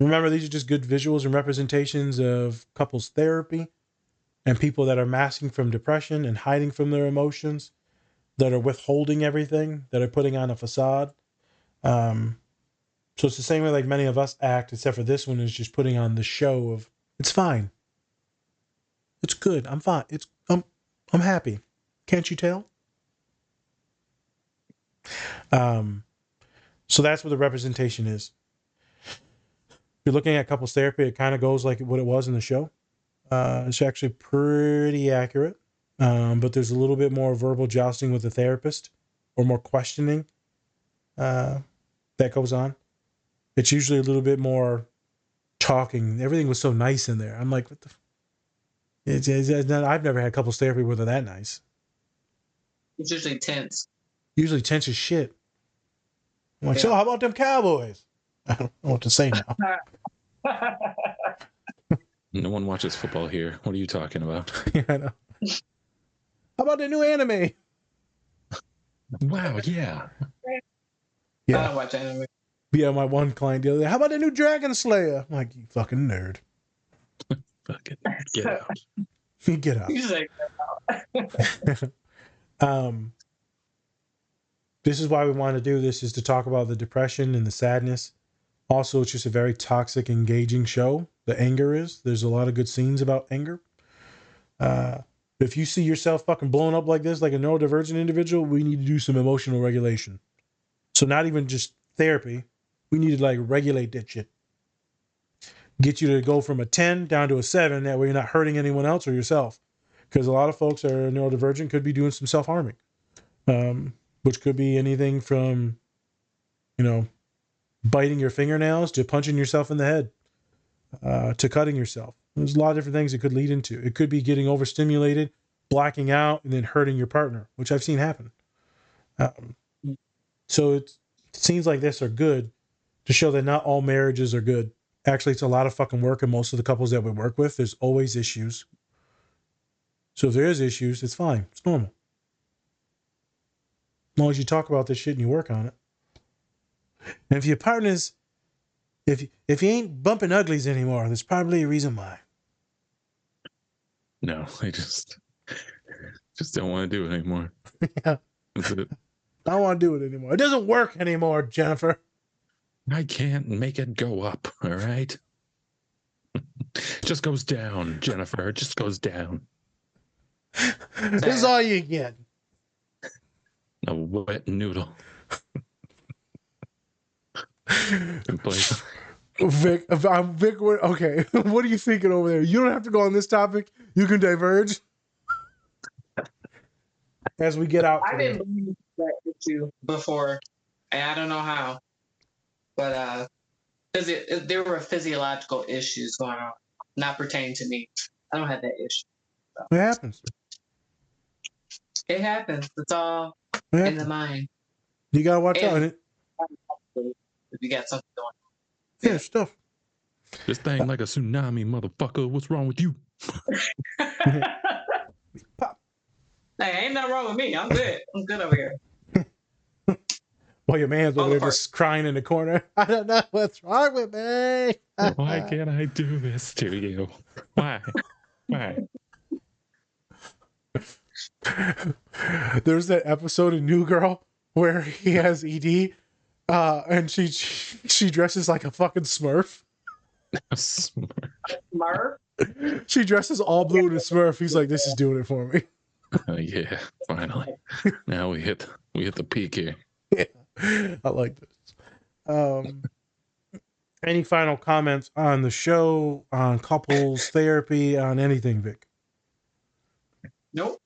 Remember, these are just good visuals and representations of couples therapy and people that are masking from depression and hiding from their emotions, that are withholding everything, that are putting on a facade. So it's the same way like many of us act, except for this one is just putting on the show of it's fine. It's good. I'm fine. I'm happy. Can't you tell? So that's what the representation is. If you're looking at couples therapy, it kind of goes like what it was in the show. It's actually pretty accurate, but there's a little bit more verbal jousting with the therapist or more questioning that goes on. It's usually a little bit more talking. Everything was so nice in there. I'm like, what the? I've never had couples therapy where they're that nice. It's usually tense. Usually tense as shit. I'm like, so how about them Cowboys? I don't know what to say now. No one watches football here. What are you talking about? Yeah, I know. How about the new anime? Wow, yeah. Yeah. I don't watch anime. Yeah, my one client the other day. How about the new Dragon Slayer? I'm like, you fucking nerd. Fucking get out. Get out. He's like, This is why we want to do this, is to talk about the depression and the sadness. Also, it's just a very toxic, engaging show. The anger is. There's a lot of good scenes about anger. If you see yourself fucking blowing up like this, like a neurodivergent individual, we need to do some emotional regulation. So not even just therapy. We need to like regulate that shit. Get you to go from a 10 down to a 7. That way you're not hurting anyone else or yourself. Because a lot of folks that are neurodivergent could be doing some self-harming. Which could be anything from, biting your fingernails to punching yourself in the head, to cutting yourself. There's a lot of different things it could lead into. It could be getting overstimulated, blacking out, and then hurting your partner, which I've seen happen. So it seems like this are good to show that not all marriages are good. Actually, it's a lot of fucking work, and most of the couples that we work with, there's always issues. So if there is issues, it's fine. It's normal. As long as you talk about this shit and you work on it. And if your partner's, if you ain't bumping uglies anymore, there's probably a reason why. No, I just don't want to do it anymore. Yeah. That's it. I don't want to do it anymore. It doesn't work anymore, Jennifer. I can't make it go up, all right? Just goes down, Jennifer. It just goes down. This is all you get. A wet noodle. In place. Vic, okay. What are you thinking over there? You don't have to go on this topic. You can diverge as we get out. I didn't believe that issue before, and I don't know how, but because there were physiological issues going on, not pertaining to me. I don't have that issue. So. It happens. It happens. It's all in the mind. You gotta watch out. If you got something going on. Yeah, stuff. This thing like a tsunami, motherfucker. What's wrong with you? Hey, ain't nothing wrong with me. I'm good. I'm good over here. Well, your man's over there just crying in the corner. I don't know what's wrong with me. Why can't I do this to you? Why? There's that episode of New Girl where he has ED, and she dresses like a fucking Smurf. Smurf? She dresses all blue in a Smurf. He's like, "This is doing it for me." Oh yeah, finally. Now we hit the peak here. Yeah, I like this. Any final comments on the show, on couples therapy, on anything, Vic? Nope.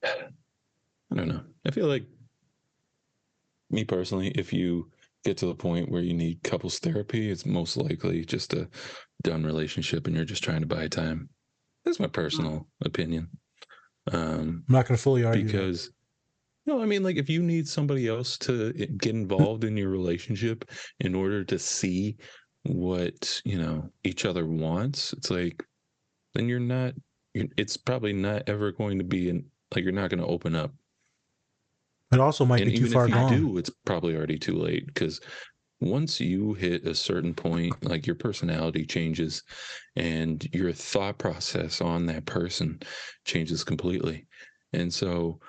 I don't know. I feel like, me personally, if you get to the point where you need couples therapy, it's most likely just a done relationship and you're just trying to buy time. That's my personal opinion. I'm not going to fully argue because No, I mean, like, if you need somebody else to get involved in your relationship in order to see what, each other wants, it's like, then it's probably not ever going to be like, you're not going to open up. It also might And be too even far if you gone. do, it's probably already too late, because once you hit a certain point, like, your personality changes and your thought process on that person changes completely. And so,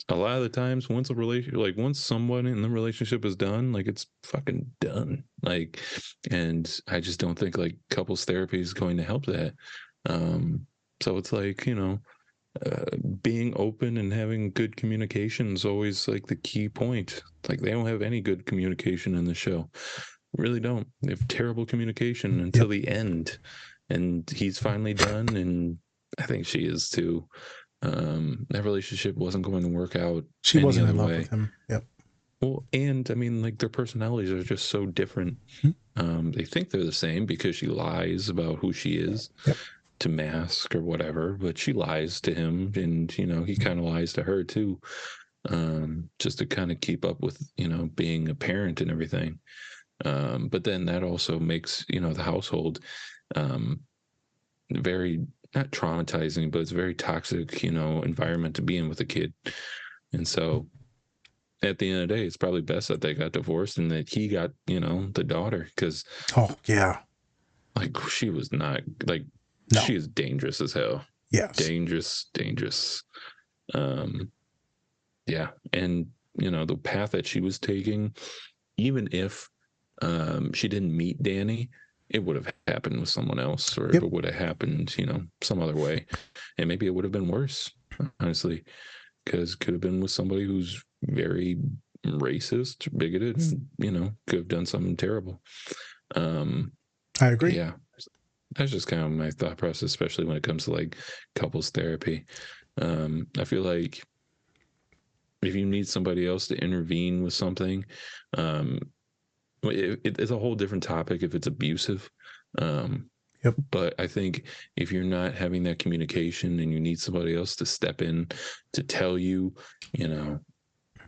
a lot of the times, once someone in the relationship is done, like, it's fucking done. Like, and I just don't think, like, couples therapy is going to help that. So it's like, being open and having good communication is always, like, the key point. Like, they don't have any good communication in the show. Really don't. They have terrible communication until the end. And he's finally done, and I think she is too. That relationship wasn't going to work out She any wasn't other in love way. with him. Yep. Well, and I mean, like, their personalities are just so different. They think they're the same because she lies about who she is to mask or whatever, but she lies to him, and he kind of lies to her too, just to kind of keep up with being a parent and everything. But then that also makes the household very, not traumatizing, but it's a very toxic environment to be in with a kid. And so at the end of the day, it's probably best that they got divorced and that he got the daughter, because like, she was not, like, she is dangerous as hell. Yes. Dangerous. Yeah. And the path that she was taking, even if she didn't meet Danny, it would have happened with someone else, or it would have happened some other way, and maybe it would have been worse, honestly, because could have been with somebody who's very racist, bigoted, could have done something terrible. I agree. Yeah, that's just kind of my thought process, especially when it comes to, like, couples therapy. I feel like if you need somebody else to intervene with something, it's a whole different topic if it's abusive. But I think if you're not having that communication and you need somebody else to step in to tell you,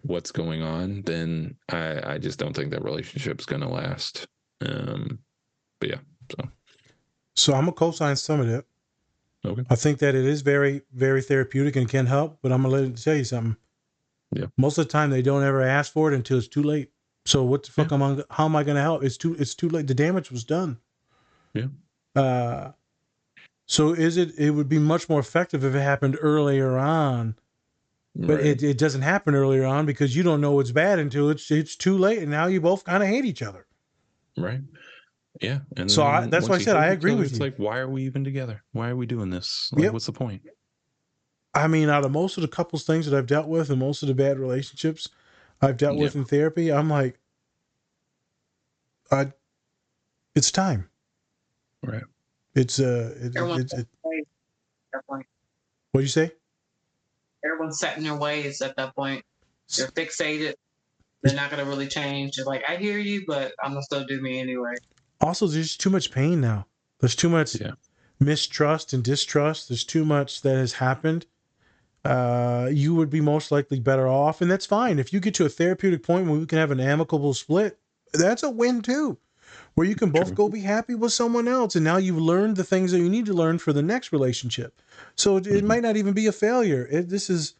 what's going on, then I just don't think that relationship's going to last. But yeah, so I'm gonna co-sign some of that. Okay. I think that it is very, very therapeutic and can help, but I'm gonna let it tell you something. Yeah. Most of the time, they don't ever ask for it until it's too late. So what the fuck how am I going to help? It's too late. The damage was done. Yeah. So it would be much more effective if it happened earlier on, but it doesn't happen earlier on because you don't know it's bad until it's too late. And now you both kind of hate each other. Right. Yeah. And so that's why I said I agree with you. It's like, why are we even together? Why are we doing this? Like, what's the point? I mean, out of most of the couples things that I've dealt with and most of the bad relationships I've dealt with in therapy, I'm like, it's time. Right. It's what do you say? Everyone's set in their ways at that point. They're fixated. They're not going to really change. They're like, I hear you, but I'm going to still do me anyway. Also, there's too much pain now. There's too much mistrust and distrust. There's too much that has happened. You would be most likely better off, and that's fine. If you get to a therapeutic point where we can have an amicable split, that's a win too. Where you can both go be happy with someone else, and now you've learned the things that you need to learn for the next relationship. So it might not even be a failure. This is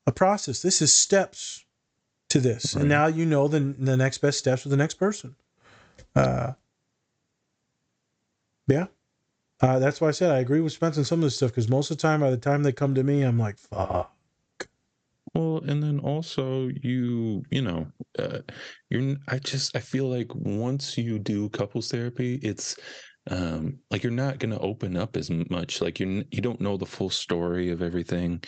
a process. This is steps to this, and now you know the next best steps with the next person. That's why I said I agree with Spence on some of this stuff, because most of the time, by the time they come to me, I'm like, fuck. Well, and then also I feel like once you do couples therapy, it's like, you're not going to open up as much. Like, you don't know the full story of everything.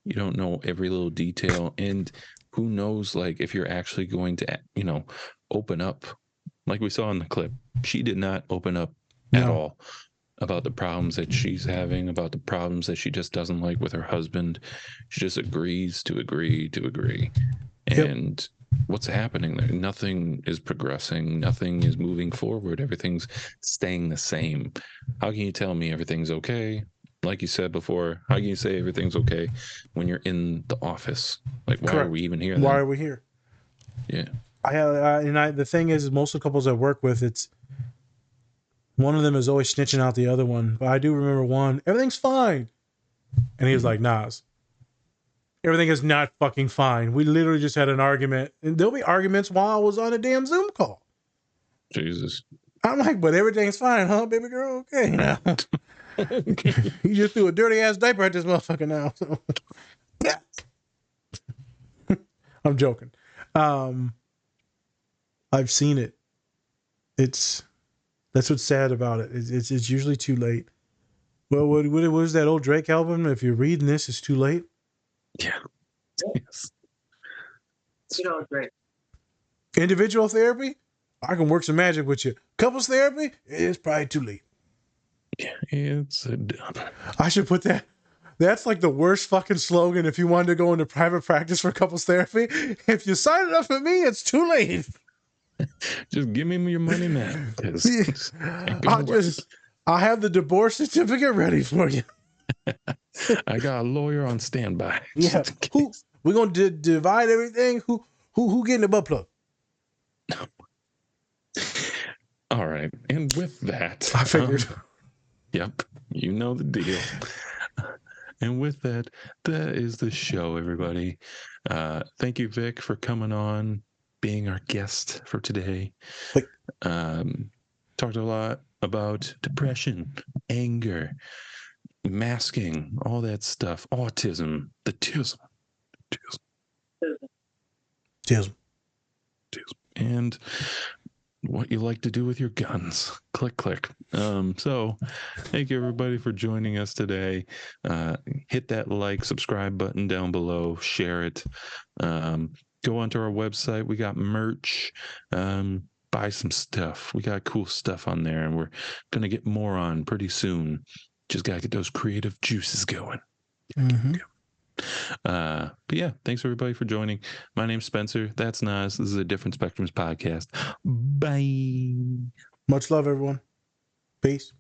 You don't know every little detail, and who knows, like, if you're actually going to open up. Like we saw in the clip, she did not open up at all about the problems that she's having, about the problems that she just doesn't like with her husband. She just agrees to agree to agree. And what's happening there? Nothing is progressing. Nothing is moving forward. Everything's staying the same. How can you tell me everything's okay, like you said before, how can you say everything's okay when you're in the office? Like, why Correct. are we even here? Why then? are we here? Yeah. The thing is, most of the couples I work with, it's one of them is always snitching out the other one. But I do remember one, everything's fine. And he was like, Nas, everything is not fucking fine. We literally just had an argument. And there'll be arguments while I was on a damn Zoom call. Jesus. I'm like, but everything's fine, huh, baby girl? Okay, now. You just threw a dirty ass diaper at this motherfucker now. So. Yeah. I'm joking. I've seen it. That's what's sad about it. It's usually too late. Well, what was that old Drake album? If you're reading this, it's too late. Yeah. Yes. Great. Individual therapy, I can work some magic with you. Couples therapy, it's probably too late. Yeah, it's I should put that. That's like the worst fucking slogan if you wanted to go into private practice for couples therapy. If you sign it up for me, it's too late. Just give me your money now. I have the divorce certificate ready for you. I got a lawyer on standby. Yeah. We're gonna divide everything. Who getting the butt plug? All right. And with that, I figured. Yep. You know the deal. And with that, that is the show, everybody. Thank you, Vic, for coming on, being our guest for today. Talked a lot about depression, anger, masking, all that stuff, autism, the tism, and what you like to do with your guns. Click, click. So thank you, everybody, for joining us today. Hit that like, subscribe button down below, share it. Go onto our website. We got merch. Buy some stuff. We got cool stuff on there, and we're going to get more on pretty soon. Just got to get those creative juices going. Mm-hmm. But yeah, thanks everybody for joining. My name's Spencer. That's Nas. This is a Different Spectrums podcast. Bye. Much love, everyone. Peace.